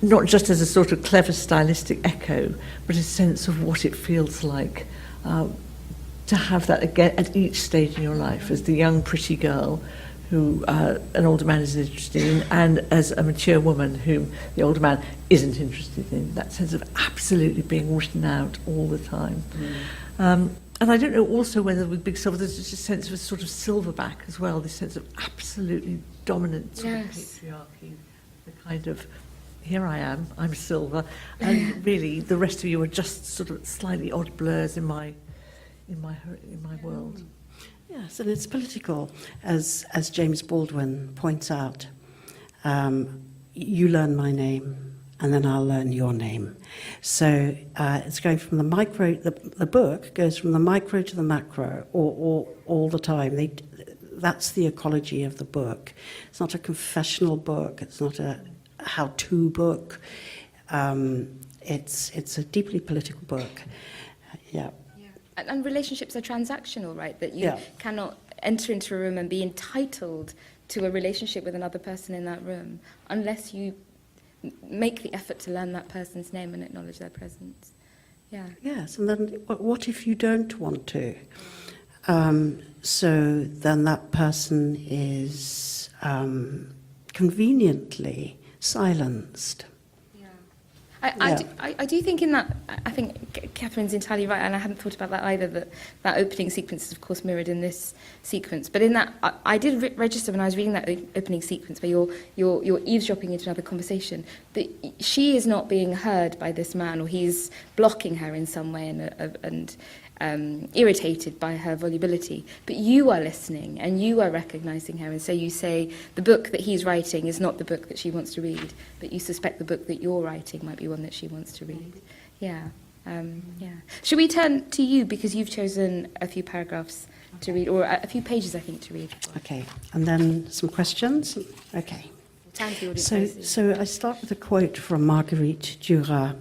not just as a sort of clever stylistic echo, but a sense of what it feels like to have that again at each stage in your life, as the young, pretty girl who an older man is interested in, and as a mature woman whom the older man isn't interested in. That sense of absolutely being written out all the time. And I don't know also whether with Big Silver there's just a sense of a sort of silverback as well, this sense of absolutely dominant sort of patriarchy, the kind of, here I am, I'm Silver, and really the rest of you are just sort of slightly odd blurs in my world. Yes, and it's political, as James Baldwin points out. You learn my name, and then I'll learn your name. So it's going from the micro, the book goes from the micro to the macro all the time. That's the ecology of the book. It's not a confessional book, it's not a how-to book. It's a deeply political book. Yeah. And relationships are transactional, right? That you cannot enter into a room and be entitled to a relationship with another person in that room unless you make the effort to learn that person's name and acknowledge their presence. Yeah. Yes, and then what if you don't want to? So then that person is conveniently silenced. I do think in that, I think Kathryn's entirely right, and I hadn't thought about that either, that opening sequence is of course mirrored in this sequence. But in that, I did register when I was reading that opening sequence where you're eavesdropping into another conversation, that she is not being heard by this man, or he's blocking her in some way and irritated by her volubility, but you are listening and you are recognising her, and so you say the book that he's writing is not the book that she wants to read, but you suspect the book that you're writing might be one that she wants to read. Should we turn to you, because you've chosen a few paragraphs to read, or a few pages I think to read. Okay, and then some questions. Okay. Time for the audience. So I start with a quote from Marguerite Duras.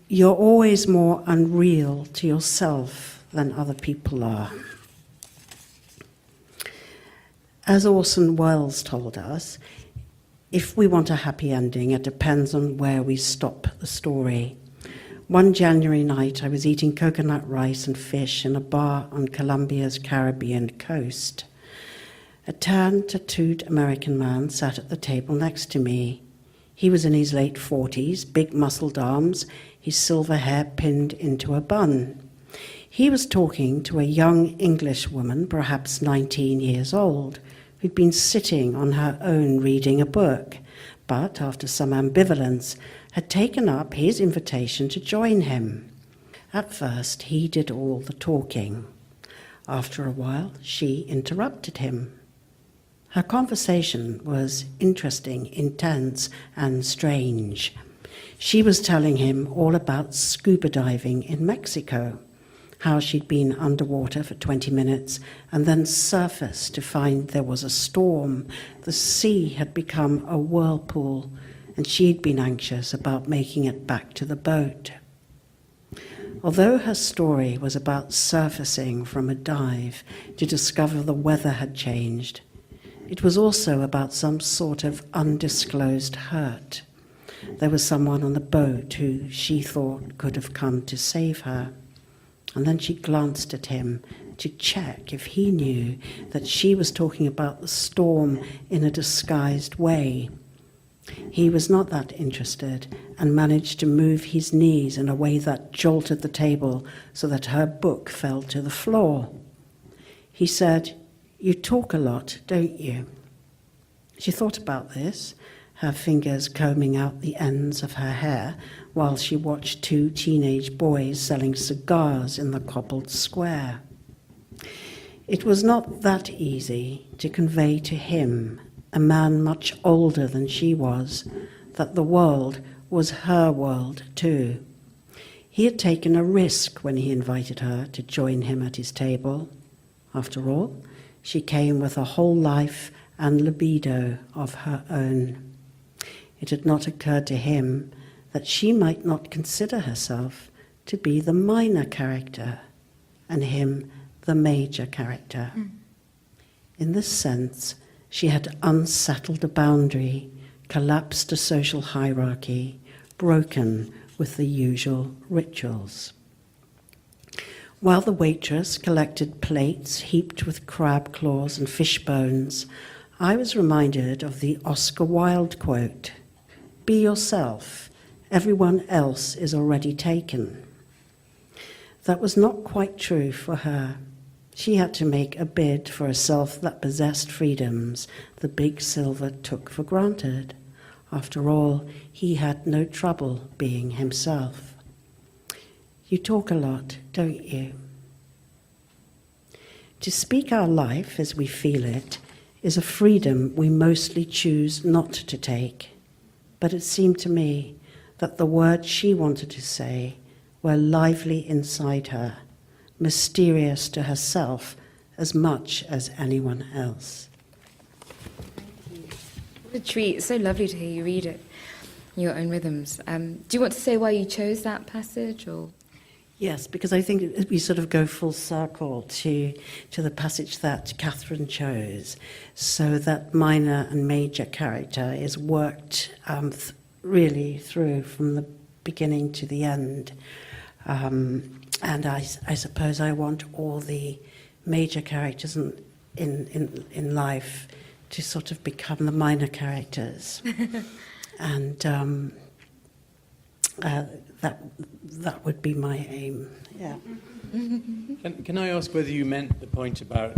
You're always more unreal to yourself than other people are. As Orson Welles told us, if we want a happy ending, it depends on where we stop the story. One January night, I was eating coconut rice and fish in a bar on Colombia's Caribbean coast. A tanned, tattooed American man sat at the table next to me. He was in his late 40s, big muscled arms, his silver hair pinned into a bun. He was talking to a young English woman, perhaps 19 years old, who'd been sitting on her own reading a book, but after some ambivalence, had taken up his invitation to join him. At first, he did all the talking. After a while, she interrupted him. Her conversation was interesting, intense, and strange. She was telling him all about scuba diving in Mexico, how she'd been underwater for 20 minutes and then surfaced to find there was a storm. The sea had become a whirlpool, and she'd been anxious about making it back to the boat. Although her story was about surfacing from a dive to discover the weather had changed, it was also about some sort of undisclosed hurt. There was someone on the boat who she thought could have come to save her. And then she glanced at him to check if he knew that she was talking about the storm in a disguised way. He was not that interested and managed to move his knees in a way that jolted the table so that her book fell to the floor. He said, "You talk a lot, don't you?" She thought about this, her fingers combing out the ends of her hair while she watched two teenage boys selling cigars in the cobbled square. It was not that easy to convey to him, a man much older than she was, that the world was her world too. He had taken a risk when he invited her to join him at his table. After all, she came with a whole life and libido of her own. It had not occurred to him that she might not consider herself to be the minor character and him the major character. In this sense, she had unsettled a boundary, collapsed a social hierarchy, broken with the usual rituals. While the waitress collected plates heaped with crab claws and fish bones, I was reminded of the Oscar Wilde quote, "Be yourself, everyone else is already taken." That was not quite true for her. She had to make a bid for a self that possessed freedoms the big silver took for granted. After all, he had no trouble being himself. You talk a lot, don't you? To speak our life as we feel it is a freedom we mostly choose not to take. But it seemed to me that the words she wanted to say were lively inside her, mysterious to herself as much as anyone else. What a treat. It's so lovely to hear you read it in your own rhythms. Do you want to say why you chose that passage? Or? Yes, because I think we sort of go full circle to the passage that Kathryn chose, so that minor and major character is worked really through from the beginning to the end. And I suppose I want all the major characters in life to sort of become the minor characters. And that would be my aim. Yeah. Can I ask whether you meant the point about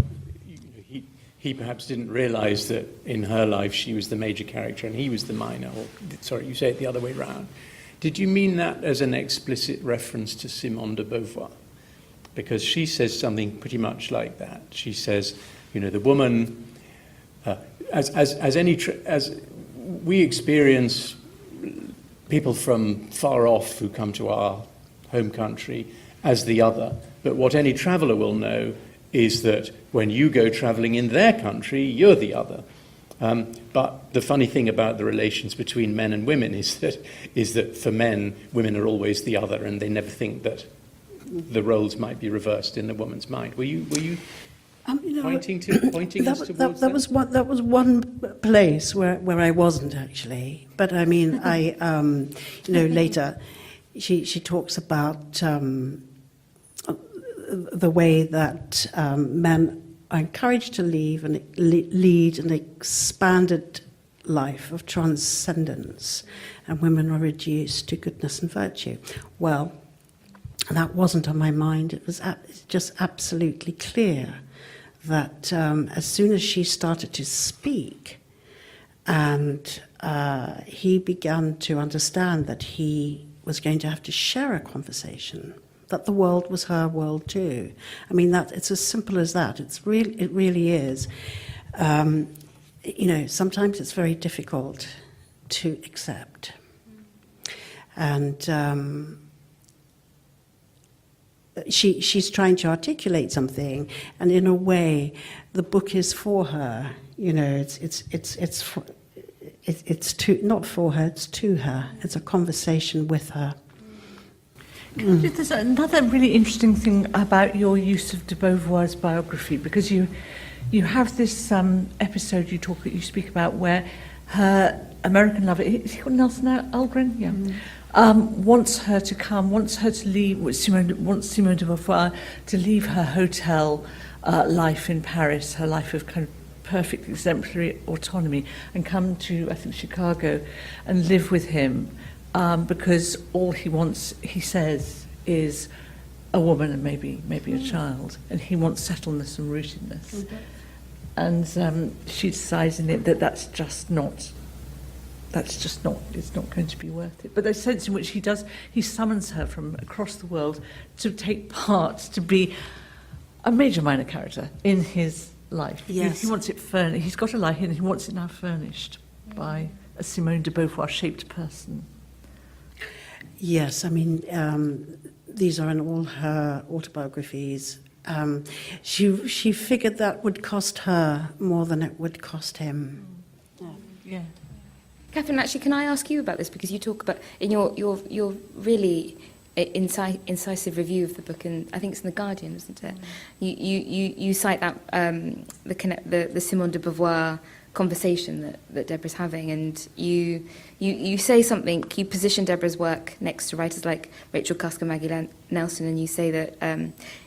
he perhaps didn't realise that in her life she was the major character and he was the minor, or sorry, you say it the other way round. Did you mean that as an explicit reference to Simone de Beauvoir? Because she says something pretty much like that. She says, the woman, as we experience people from far off who come to our home country as the other, but what any traveller will know is that when you go travelling in their country, you're the other. But the funny thing about the relations between men and women is that for men, women are always the other, and they never think that the roles might be reversed in the woman's mind. Were you pointing us towards that? That was one place where I wasn't actually. But I mean, later she talks about the way that men are encouraged to lead an expanded life of transcendence, and women are reduced to goodness and virtue. Well, And that wasn't on my mind. It was just absolutely clear that as soon as she started to speak, and he began to understand that he was going to have to share a conversation, that the world was her world too. I mean, that it's as simple as that. It really is. Sometimes it's very difficult to accept. And she's trying to articulate something, and in a way, the book is for her. It's not for her. It's to her. It's a conversation with her. There's another really interesting thing about your use of de Beauvoir's biography, because you have this episode you speak about where her American lover, is he called Nelson Algren? Yeah. Wants her to leave, wants Simone de Beauvoir to leave her hotel life in Paris, her life of kind of perfect exemplary autonomy, and come to, I think, Chicago and live with him, because all he wants, he says, is a woman and maybe a child, and he wants settledness and rootedness. Mm-hmm. And she decides in it that that's just not, it's not going to be worth it. But there's a sense in which he summons her from across the world to take part, to be a major minor character in his life. Yes. He wants it furnished. He's got a life and he wants it now furnished by a Simone de Beauvoir shaped person. Yes, I mean, these are in all her autobiographies. She figured that would cost her more than it would cost him. Yeah. Kathryn, actually, can I ask you about this? Because you talk about, in your really incisive review of the book, and I think it's in The Guardian, isn't it? You cite that the Simone de Beauvoir conversation that Deborah's having, and you say something, you position Deborah's work next to writers like Rachel Cusk and Maggie Nelson, and you say that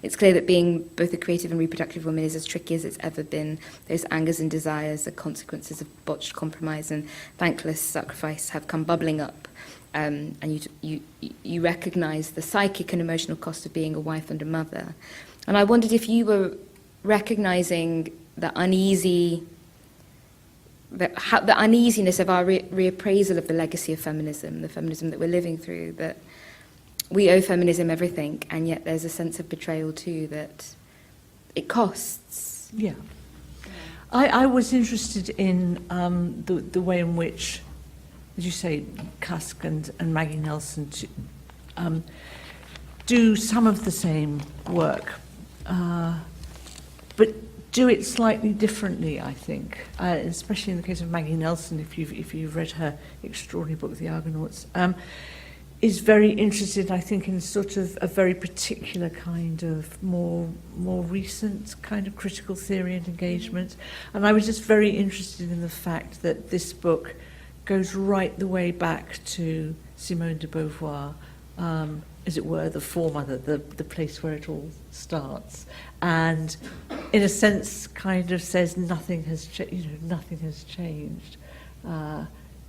it's clear that being both a creative and reproductive woman is as tricky as it's ever been. Those angers and desires, the consequences of botched compromise and thankless sacrifice have come bubbling up, and you recognise the psychic and emotional cost of being a wife and a mother. And I wondered if you were recognising the uneasiness of our reappraisal of the legacy of feminism, the feminism that we're living through, that we owe feminism everything, and yet there's a sense of betrayal too, that it costs. Yeah. I was interested in the way in which, as you say, Cusk and Maggie Nelson do some of the same work, but do it slightly differently, I think, especially in the case of Maggie Nelson, if you've read her extraordinary book, The Argonauts, is very interested, I think, in sort of a very particular kind of more recent kind of critical theory and engagement. And I was just very interested in the fact that this book goes right the way back to Simone de Beauvoir, as it were, the foremother, the place where it all starts, and in a sense kind of says nothing has changed.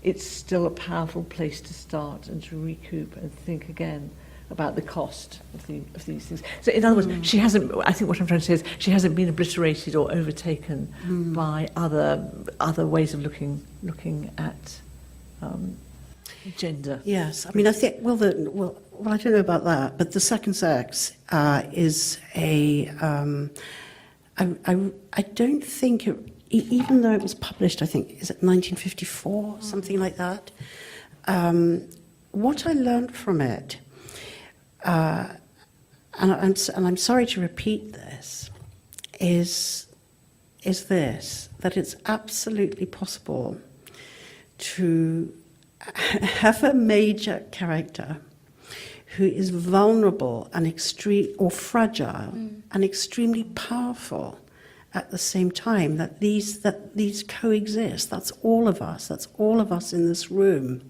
It's still a powerful place to start and to recoup and think again about the cost of these things. So in other words, she hasn't, I think what I'm trying to say is she hasn't been obliterated or overtaken by other ways of looking at gender. Yes, I mean, I think, well, I don't know about that, but the second sex is a, I don't think, even though it was published, I think, is it 1954, something like that, what I learned from it, and I'm sorry to repeat this, is this, that it's absolutely possible to have a major character who is vulnerable and fragile and extremely powerful at the same time, that these coexist. That's all of us in this room.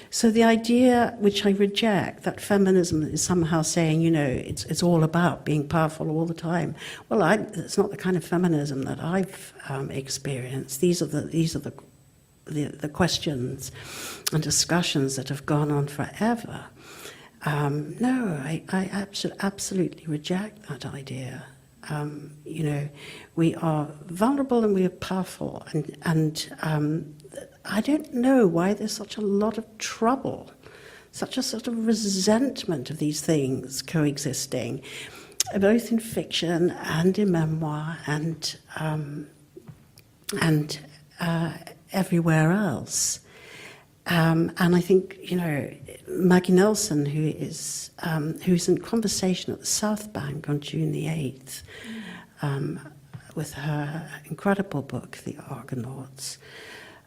So the idea, which I reject, that feminism is somehow saying, it's all about being powerful all the time. Well, it's not the kind of feminism that I've experienced. These are the questions and discussions that have gone on forever. No, I absolutely reject that idea. We are vulnerable and we are powerful, and I don't know why there's such a lot of trouble, such a sort of resentment of these things coexisting, both in fiction and in memoir and everywhere else. And I think, Maggie Nelson, who's in conversation at the South Bank on June the 8th, with her incredible book, The Argonauts.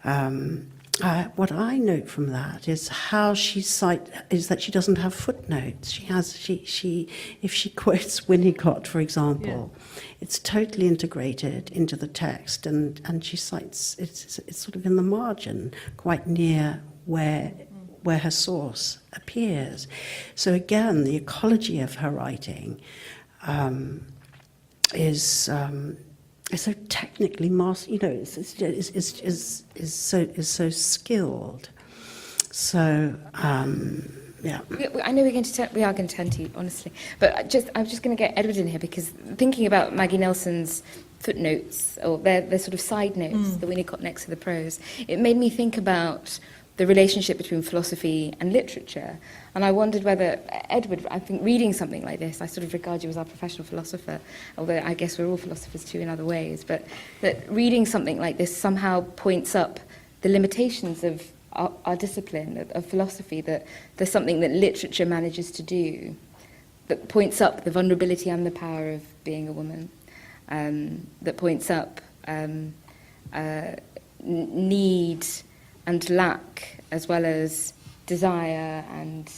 What I note from that is how is that she doesn't have footnotes. If she quotes Winnicott, for example, it's totally integrated into the text, and she cites it's sort of in the margin, quite near where her source appears. So again, the ecology of her writing is so technically is so skilled. So yeah. I know we are going to turn to you, honestly, but I'm just going to get Edward in here, because thinking about Maggie Nelson's footnotes, or their sort of side notes, the Winnicott next to the prose, it made me think about the relationship between philosophy and literature. And I wondered whether, Edward, I think reading something like this, I sort of regard you as our professional philosopher, although I guess we're all philosophers too in other ways, but that reading something like this somehow points up the limitations of our discipline, of philosophy, that there's something that literature manages to do that points up the vulnerability and the power of being a woman, that points up need and lack, as well as desire and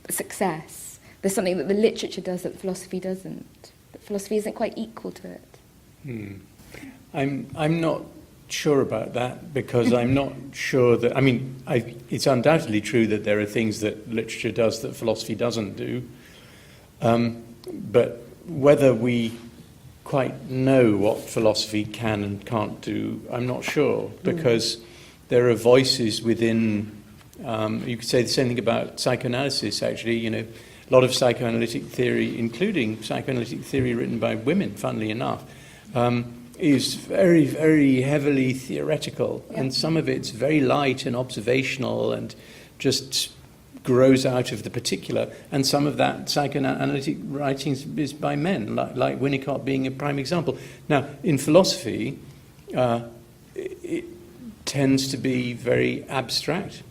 success. There's something that the literature does that philosophy doesn't. That philosophy isn't quite equal to it. I'm not sure about that, because I'm not sure that... it's undoubtedly true that there are things that literature does that philosophy doesn't do. But whether we quite know what philosophy can and can't do, I'm not sure, because there are voices within... you could say the same thing about psychoanalysis, actually. A lot of psychoanalytic theory, including psychoanalytic theory written by women, funnily enough, is very, very heavily theoretical, and some of it's very light and observational and just grows out of the particular, and some of that psychoanalytic writing is by men, like Winnicott being a prime example. Now, in philosophy, it tends to be very abstract,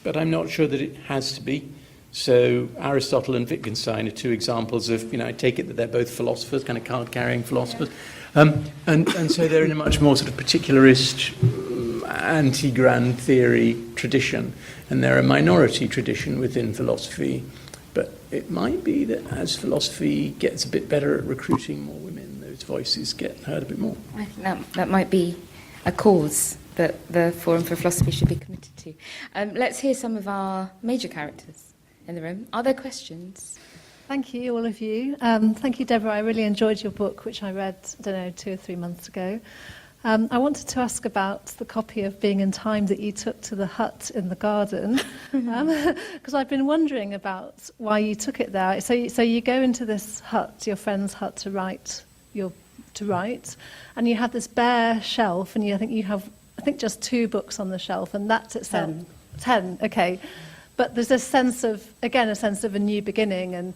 but I'm not sure that it has to be. So Aristotle and Wittgenstein are two examples of, I take it that they're both philosophers, kind of card-carrying philosophers. And so they're in a much more sort of particularist, anti-grand theory tradition, and they're a minority tradition within philosophy. But it might be that as philosophy gets a bit better at recruiting more women, those voices get heard a bit more. I think that might be a cause that the Forum for Philosophy should be committed to. Let's hear some of our major characters in the room. Are there questions? Thank you, all of you. Thank you, Deborah. I really enjoyed your book, which I read, 2 or 3 months ago. I wanted to ask about the copy of Being in Time that you took to the hut in the garden, because I've been wondering about why you took it there. So you go into this hut, your friend's hut, to write, and you have this bare shelf, and I think you have just 2 books on the shelf, and that's itself 10. Okay. But there's a sense of a new beginning, and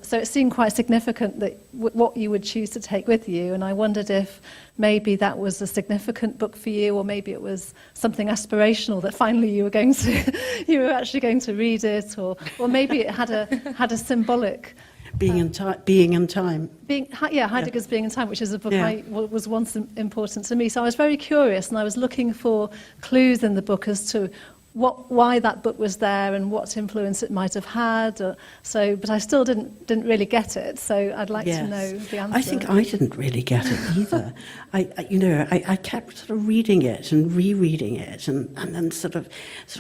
so it seemed quite significant that what you would choose to take with you. And I wondered if maybe that was a significant book for you, or maybe it was something aspirational that finally you were actually going to read it, or maybe it had a symbolic. Being in time. Heidegger's Being in Time, which is a book was once important to me. So I was very curious, and I was looking for clues in the book as to why that book was there and what influence it might have had. But I still didn't really get it. So I'd like to know the answer. I think I didn't really get it either. I kept sort of reading it and rereading it, and then sort of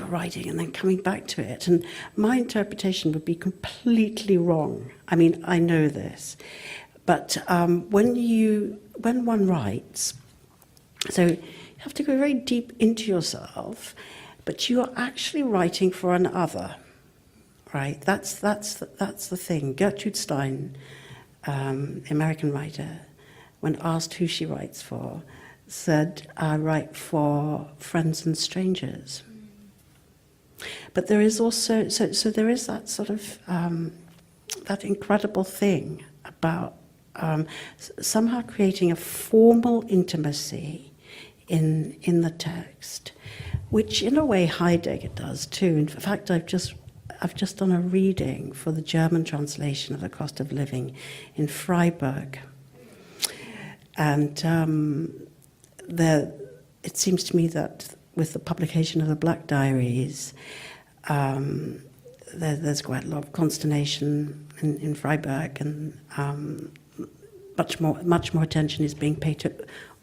writing and then coming back to it. And my interpretation would be completely wrong. I mean, I know this, but when one writes, so you have to go very deep into yourself. But you are actually writing for another. right? That's the thing. Gertrude Stein, American writer, when asked who she writes for, said, I write for friends and strangers. But there is also, so there is that sort of, that incredible thing about somehow creating a formal intimacy in the text, which in a way Heidegger does too. In fact, I've just done a reading for the German translation of The Cost of Living in Freiburg. And it seems to me that with the publication of the Black Diaries, there's quite a lot of consternation in Freiburg, and much more attention is being paid to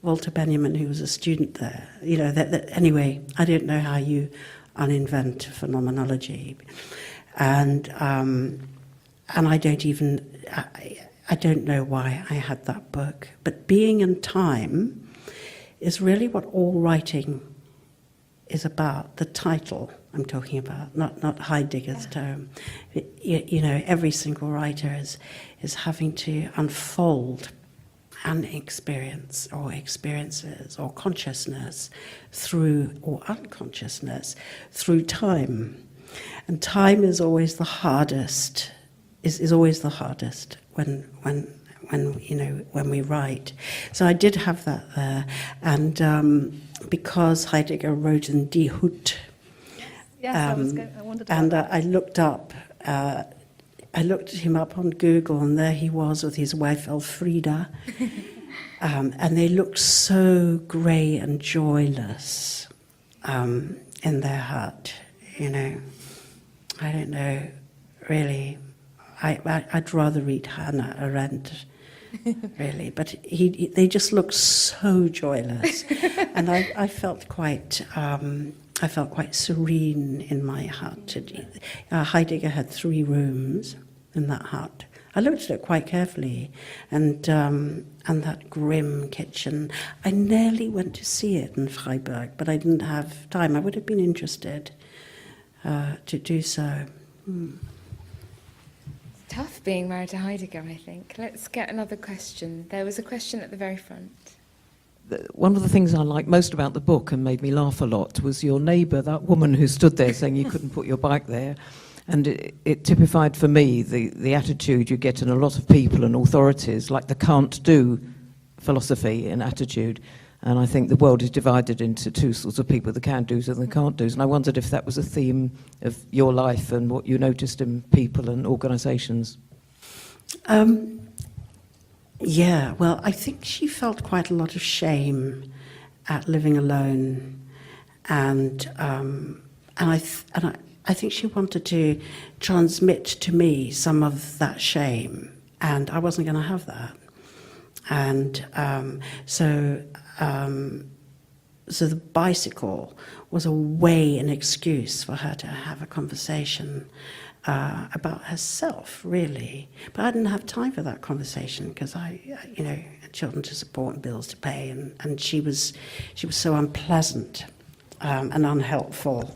Walter Benjamin, who was a student there. You know, anyway, I don't know how you uninvent phenomenology, and I don't know why I had that book. But being in time is really what all writing is about. The title I'm talking about, not Heidegger's term. You know, every single writer is having to unfold an experience or experiences or consciousness through, or unconsciousness through time. And time is always the hardest, is always the hardest when we write. So I did have that there, and because Heidegger wrote in Die Hut, Yes, I wondered about and that. I looked him up on Google, and there he was with his wife Elfriede, and they looked so grey and joyless in their hut. You know, I don't know, really. I'd rather read Hannah Arendt, really, but they just looked so joyless, and I felt quite serene in my hut. Heidegger had 3 rooms in that hut. I looked at it quite carefully, and that grim kitchen. I nearly went to see it in Freiburg, but I didn't have time. I would have been interested to do so. Tough being married to Heidegger, I think. Let's get another question. There was a question at the very front. One of the things I liked most about the book and made me laugh a lot was your neighbour, that woman who stood there saying you couldn't put your bike there. And it typified for me the attitude you get in a lot of people and authorities, like the can't do philosophy and attitude. And I think the world is divided into 2 sorts of people, the can do's and the can't do's. And I wondered if that was a theme of your life and what you noticed in people and organisations. Yeah, well, I think she felt quite a lot of shame at living alone, and I think she wanted to transmit to me some of that shame, and I wasn't going to have that, and so the bicycle was a way, an excuse for her to have a conversation about herself, really. But I didn't have time for that conversation because I had children to support and bills to pay, and she was so unpleasant and unhelpful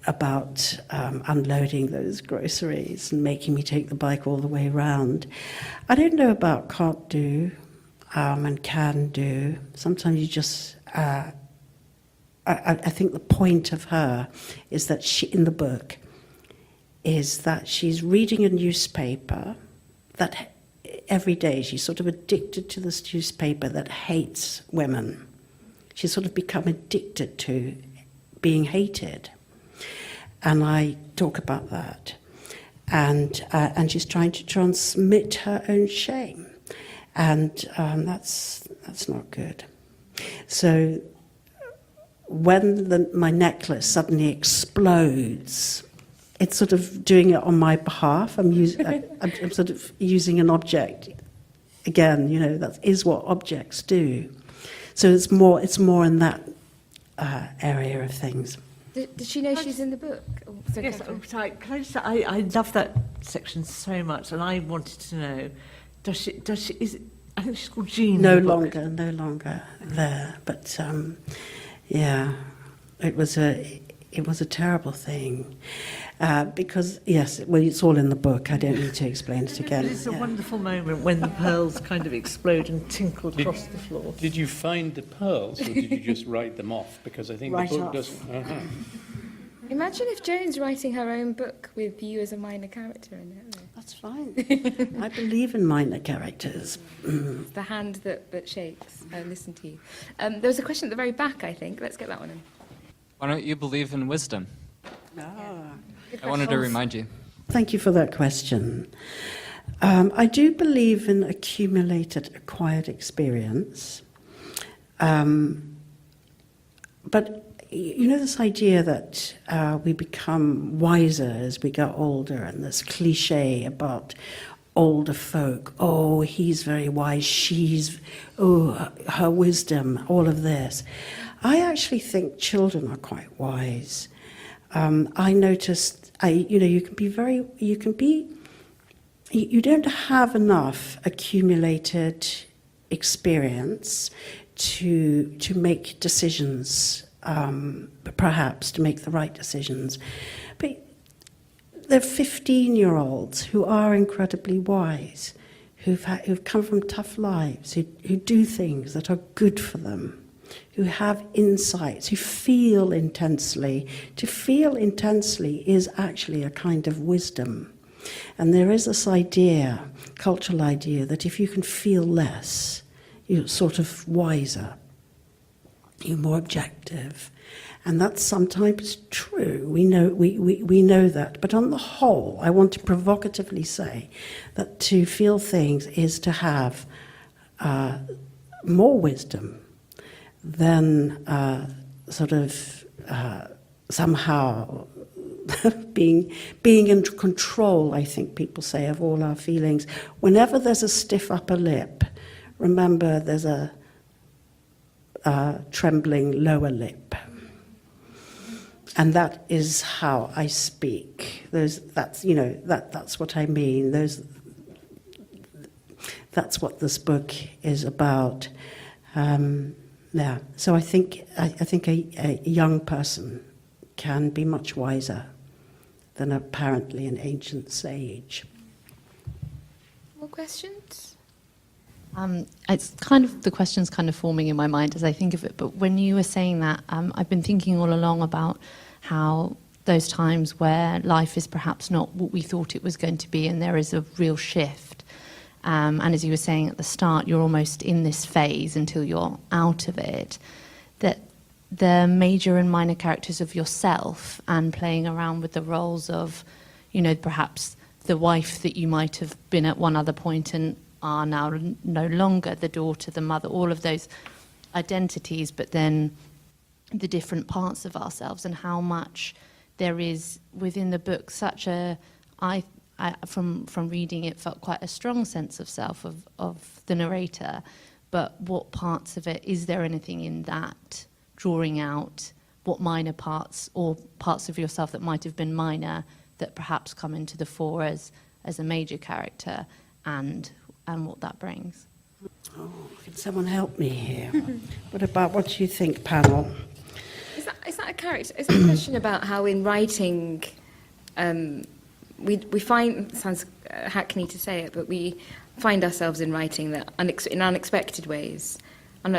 about unloading those groceries and making me take the bike all the way around. I don't know about can't do and can do. Sometimes you just... I think the point of her is that she, in the book, is that she's reading a newspaper that every day she's sort of addicted to this newspaper that hates women. She's sort of become addicted to being hated. And I talk about that. And she's trying to transmit her own shame. And that's not good. So when my necklace suddenly explodes, it's sort of doing it on my behalf. I'm sort of using an object. Again, that is what objects do. So it's more in that area of things. Did she know she's in the book? Oh, so Yes, Kathryn. sorry, can I just say, I love that section so much, and I wanted to know, I think she's called Jean. No longer there. But yeah, it was it was a terrible thing. Because, yes, well, it's all in the book. I don't need to explain it again. It's a wonderful moment when the pearls kind of explode and tinkle across the floor. Did you find the pearls, or did you just write them off? Because I think Write the book off. doesn't... Imagine if Joan's writing her own book with you as a minor character in it. That's fine. I believe in minor characters. It's the hand that shakes. Listen to you. There was a question at the very back, I think. Let's get that one in. Why don't you believe in wisdom? Good I wanted to question. remind you. Thank you for that question. I do believe in accumulated, acquired experience. But you know this idea that we become wiser as we get older, and this cliche about older folk, oh, he's very wise, she's, oh, her wisdom, all of this. I actually think children are quite wise. I noticed, you don't have enough accumulated experience to make decisions, perhaps to make the right decisions. But there are 15-year-olds who are incredibly wise, who've come from tough lives, who do things that are good for them, who have insights, who feel intensely. To feel intensely is actually a kind of wisdom. And there is this idea, cultural idea, that if you can feel less, you're sort of wiser, you're more objective. And that's sometimes true. We know that. But on the whole, I want to provocatively say that to feel things is to have more wisdom than somehow being in control, I think people say, of all our feelings. Whenever there's a stiff upper lip, remember there's a trembling lower lip. And that is how I speak. That's what I mean. That's what this book is about. Yeah. So I think a young person can be much wiser than apparently an ancient sage. More questions? It's kind of, the question's kind of forming in my mind as I think of it, but when you were saying that, I've been thinking all along about how those times where life is perhaps not what we thought it was going to be and there is a real shift. And as you were saying at the start, you're almost in this phase until you're out of it, that the major and minor characters of yourself and playing around with the roles of, perhaps the wife that you might have been at one other point and are now no longer, the daughter, the mother, all of those identities, but then the different parts of ourselves and how much there is within the book such a, from reading it, felt quite a strong sense of self of the narrator, but what parts of it, is there anything in that drawing out what minor parts or parts of yourself that might have been minor that perhaps come into the fore as a major character and what that brings? Oh, can someone help me here? What do you think, panel? Is that a character? Is that a question about how in writing we find, it sounds hackney to say it, but we find ourselves in writing that in unexpected ways. And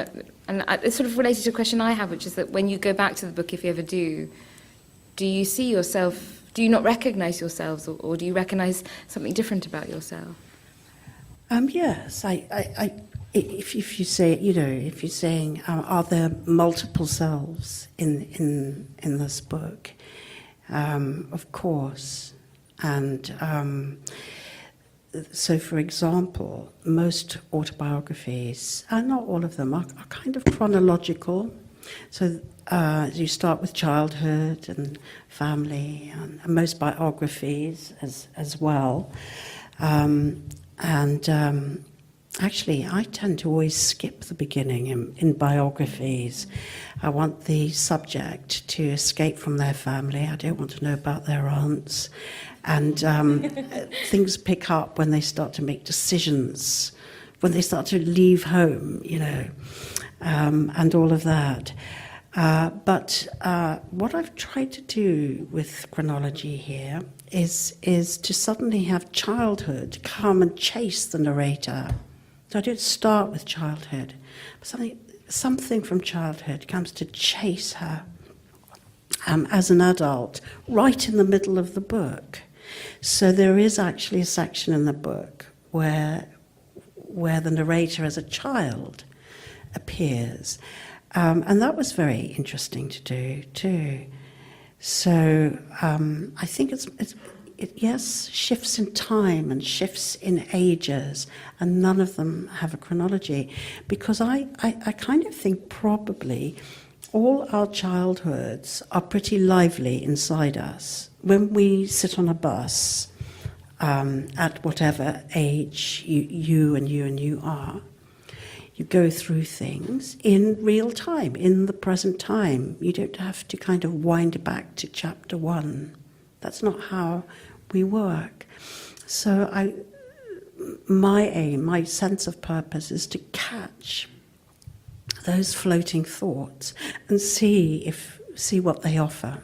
it's sort of related to a question I have, which is that when you go back to the book, if you ever do you see yourself, do you not recognise yourselves, or do you recognise something different about yourself? Yes, if you say, if you're saying, are there multiple selves in this book? Of course. And so, for example, most autobiographies, not all of them, are kind of chronological. So you start with childhood and family, and most biographies as well. Actually, I tend to always skip the beginning in biographies. I want the subject to escape from their family. I don't want to know about their aunts. And things pick up when they start to make decisions, when they start to leave home, and all of that. But what I've tried to do with chronology here is to suddenly have childhood come and chase the narrator. So I don't start with childhood, but something from childhood comes to chase her as an adult, right in the middle of the book. So there is actually a section in the book where the narrator as a child appears. And that was very interesting to do too. So I think it yes, shifts in time and shifts in ages, and none of them have a chronology, because I kind of think probably all our childhoods are pretty lively inside us. When we sit on a bus, at whatever age you are, you go through things in real time, in the present time. You don't have to kind of wind back to chapter 1. That's not how we work. So my aim, my sense of purpose is to catch those floating thoughts and see what they offer.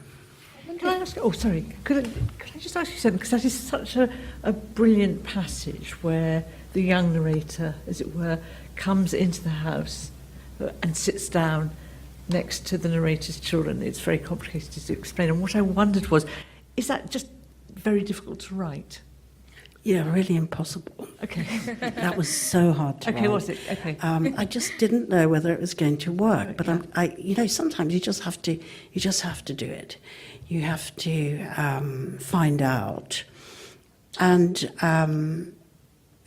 Can I ask? Oh, sorry. Could I just ask you something? Because that is such a brilliant passage where the young narrator, as it were, comes into the house and sits down next to the narrator's children. It's very complicated to explain. And what I wondered was, is that just very difficult to write? Yeah, really impossible. Okay. That was so hard to write. Okay, was it? Okay. I just didn't know whether it was going to work. But sometimes you just have to do it. You have to find out, and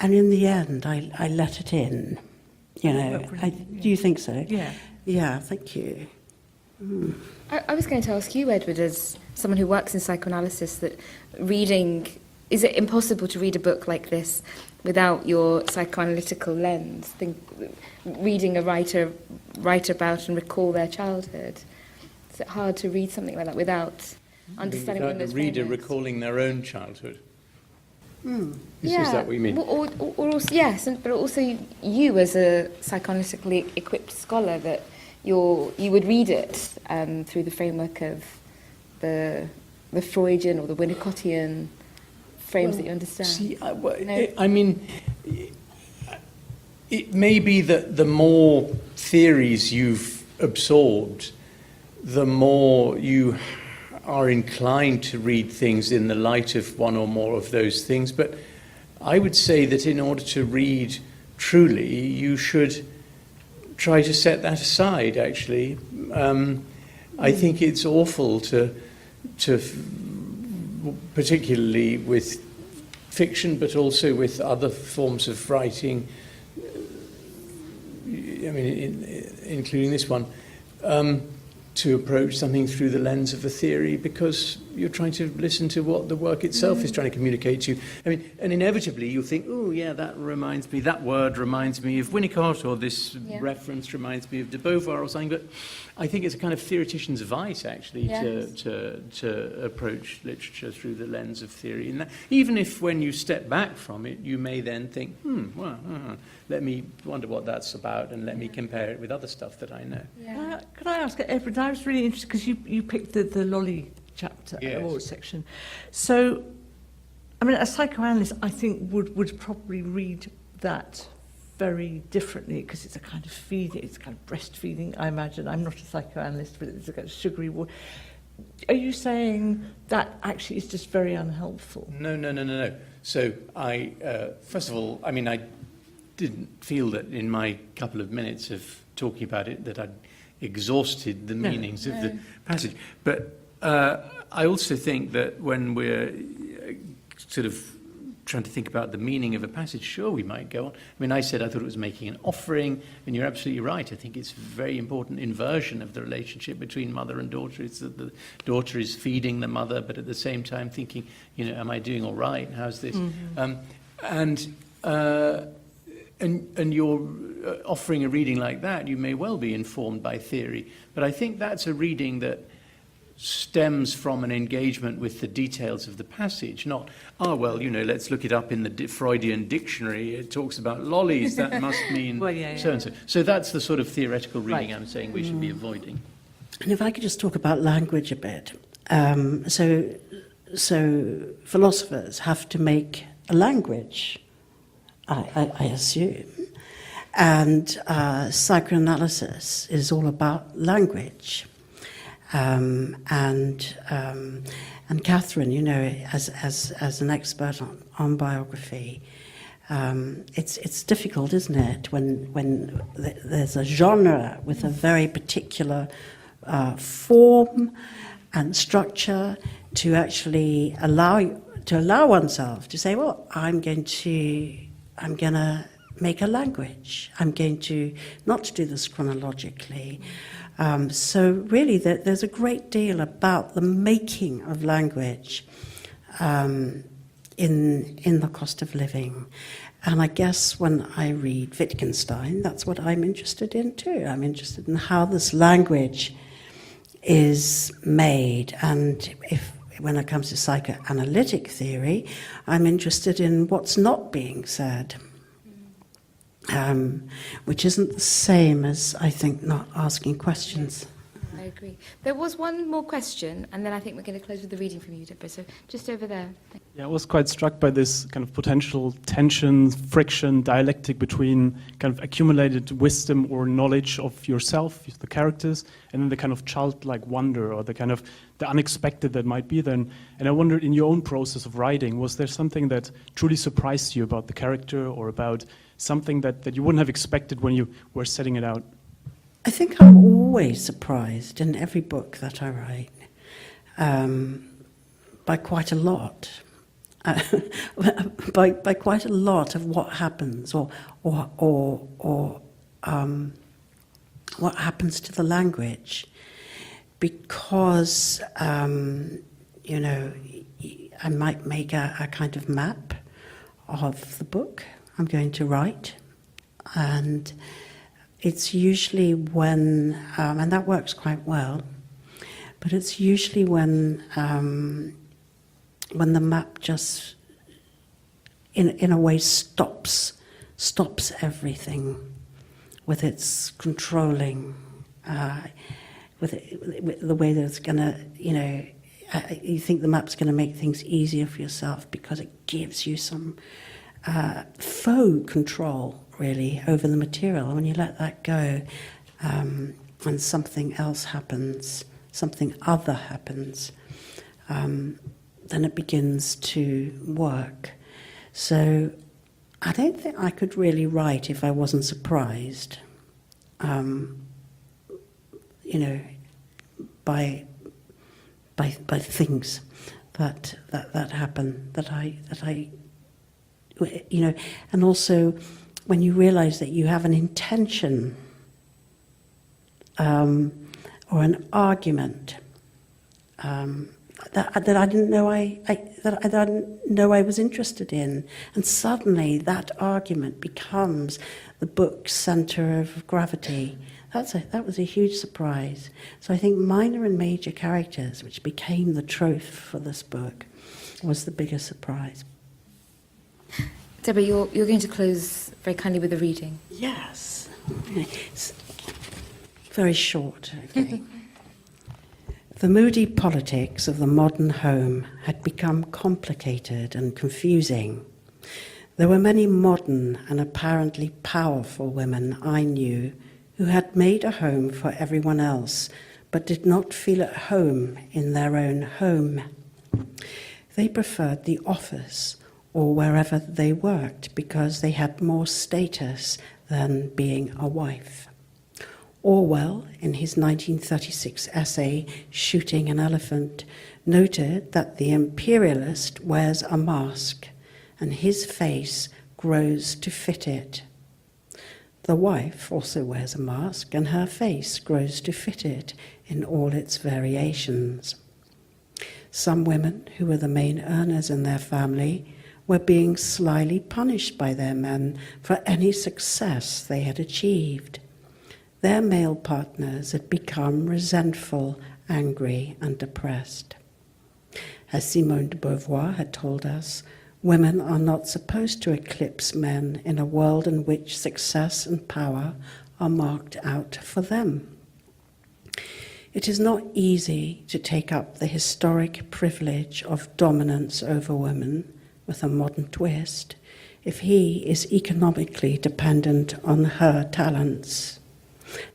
in the end, I let it in. You know, do you think so? Yeah. Yeah. Thank you. Mm. I was going to ask you, Edward, as someone who works in psychoanalysis, that is it impossible to read a book like this without your psychoanalytical lens? Reading a writer write about and recall their childhood. Is it hard to read something like that without understanding without those the reader frameworks? recalling their own childhood? Is that what you mean? Or also, yes, but also you as a psychoanalytically equipped scholar, that you would read it through the framework of the Freudian or the Winnicottian frames that you understand. See, I mean, it may be that the more theories you've absorbed, the more you are inclined to read things in the light of one or more of those things. But I would say that in order to read truly, you should try to set that aside, actually. I think it's awful to particularly with fiction, but also with other forms of writing, I mean, including this one, to approach something through the lens of a theory, because you're trying to listen to what the work itself is trying to communicate to you. I mean, and inevitably you'll think, oh yeah, that word reminds me of Winnicott, or this reference reminds me of Beauvoir or something. But I think it's a kind of theoretician's vice, actually, to approach literature through the lens of theory. And that, even if when you step back from it, you may then think, let me wonder what that's about, and let me compare it with other stuff that I know. Yeah. Could I ask, Edward, I was really interested, because you picked the lolly chapter, or section. So, I mean, a psychoanalyst, I think, would probably read that very differently, because it's a kind of feeding, it's kind of breastfeeding, I imagine. I'm not a psychoanalyst, but it's a kind of sugary water. Are you saying that actually is just very unhelpful? No. So first of all, I mean, I didn't feel that in my couple of minutes of talking about it that I'd exhausted the meanings of the passage. But I also think that when we're sort of trying to think about the meaning of a passage, sure, we might go on. I mean, I said I thought it was making an offering, and you're absolutely right. I think it's a very important inversion of the relationship between mother and daughter. It's that the daughter is feeding the mother, but at the same time thinking, am I doing all right? How's this? And you're offering a reading like that, you may well be informed by theory. But I think that's a reading that stems from an engagement with the details of the passage, not, let's look it up in the Freudian dictionary. It talks about lollies, that must mean so-and-so. So that's the sort of theoretical reading I'm saying we should be avoiding. And if I could just talk about language a bit. So philosophers have to make a language, I assume. And psychoanalysis is all about language. And Kathryn, you know, as an expert on biography, it's difficult, isn't it, when there's a genre with a very particular form and structure to actually allow oneself to say, well, I'm going to make a language. I'm going to not do this chronologically. So really, there's a great deal about the making of language in the cost of living. And I guess when I read Wittgenstein, that's what I'm interested in too. I'm interested in how this language is made. And when it comes to psychoanalytic theory, I'm interested in what's not being said. Which isn't the same as, I think, not asking questions. I agree. There was one more question, and then I think we're going to close with the reading from you, Deborah. So just over there. Yeah, I was quite struck by this kind of potential tension, friction, dialectic between kind of accumulated wisdom or knowledge of yourself, the characters, and then the kind of childlike wonder or the kind of the unexpected that might be there. And I wondered, in your own process of writing, was there something that truly surprised you about the character or about something that you wouldn't have expected when you were setting it out? I think I'm always surprised in every book that I write by quite a lot. By quite a lot of what happens or what happens to the language, because you know, I might make a kind of map of the book I'm going to write, and it's usually when, and that works quite well, but it's usually when the map just, in a way, stops everything with its controlling, with the way that it's going to, you know, you think the map's going to make things easier for yourself because it gives you some faux control, really, over the material. And when you let that go, and something else happens, something other happens, then it begins to work. So I don't think I could really write if I wasn't surprised, you know, by things that happen, that I you know, and also when you realize that you have an intention or an argument that I didn't know I didn't know I was interested in, and suddenly that argument becomes the book's center of gravity. That was a huge surprise. So I think minor and major characters, which became the trope for this book, was the biggest surprise. Deborah, you're going to close very kindly with a reading. Yes. It's very short, okay. The moody politics of the modern home had become complicated and confusing. There were many modern and apparently powerful women I knew who had made a home for everyone else, but did not feel at home in their own home. They preferred the office or wherever they worked because they had more status than being a wife. Orwell, in his 1936 essay, Shooting an Elephant, noted that the imperialist wears a mask and his face grows to fit it. The wife also wears a mask and her face grows to fit it in all its variations. Some women, who were the main earners in their family, were being slyly punished by their men for any success they had achieved. Their male partners had become resentful, angry, and depressed. As Simone de Beauvoir had told us, women are not supposed to eclipse men in a world in which success and power are marked out for them. It is not easy to take up the historic privilege of dominance over women with a modern twist if he is economically dependent on her talents.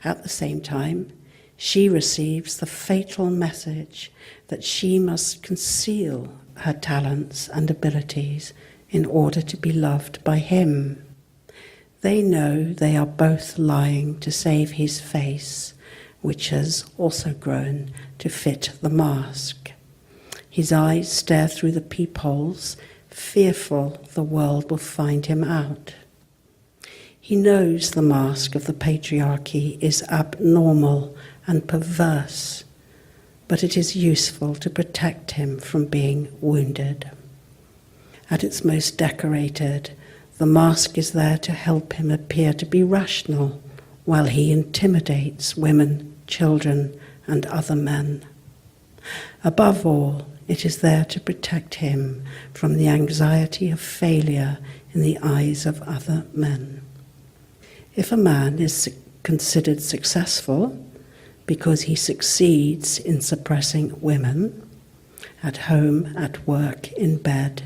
At the same time, she receives the fatal message that she must conceal her talents and abilities in order to be loved by him. They know they are both lying to save his face, which has also grown to fit the mask. His eyes stare through the peepholes, fearful the world will find him out. He knows the mask of the patriarchy is abnormal and perverse, but it is useful to protect him from being wounded. At its most decorated, the mask is there to help him appear to be rational, while he intimidates women, children, and other men. Above all, it is there to protect him from the anxiety of failure in the eyes of other men. If a man is considered successful because he succeeds in suppressing women, at home, at work, in bed,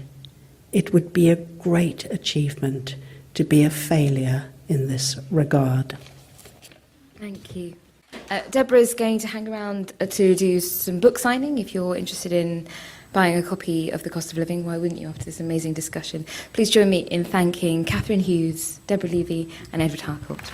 it would be a great achievement to be a failure in this regard. Thank you. Deborah is going to hang around to do some book signing. If you're interested in buying a copy of The Cost of Living, why wouldn't you after this amazing discussion? Please join me in thanking Kathryn Hughes, Deborah Levy and Edward Harcourt.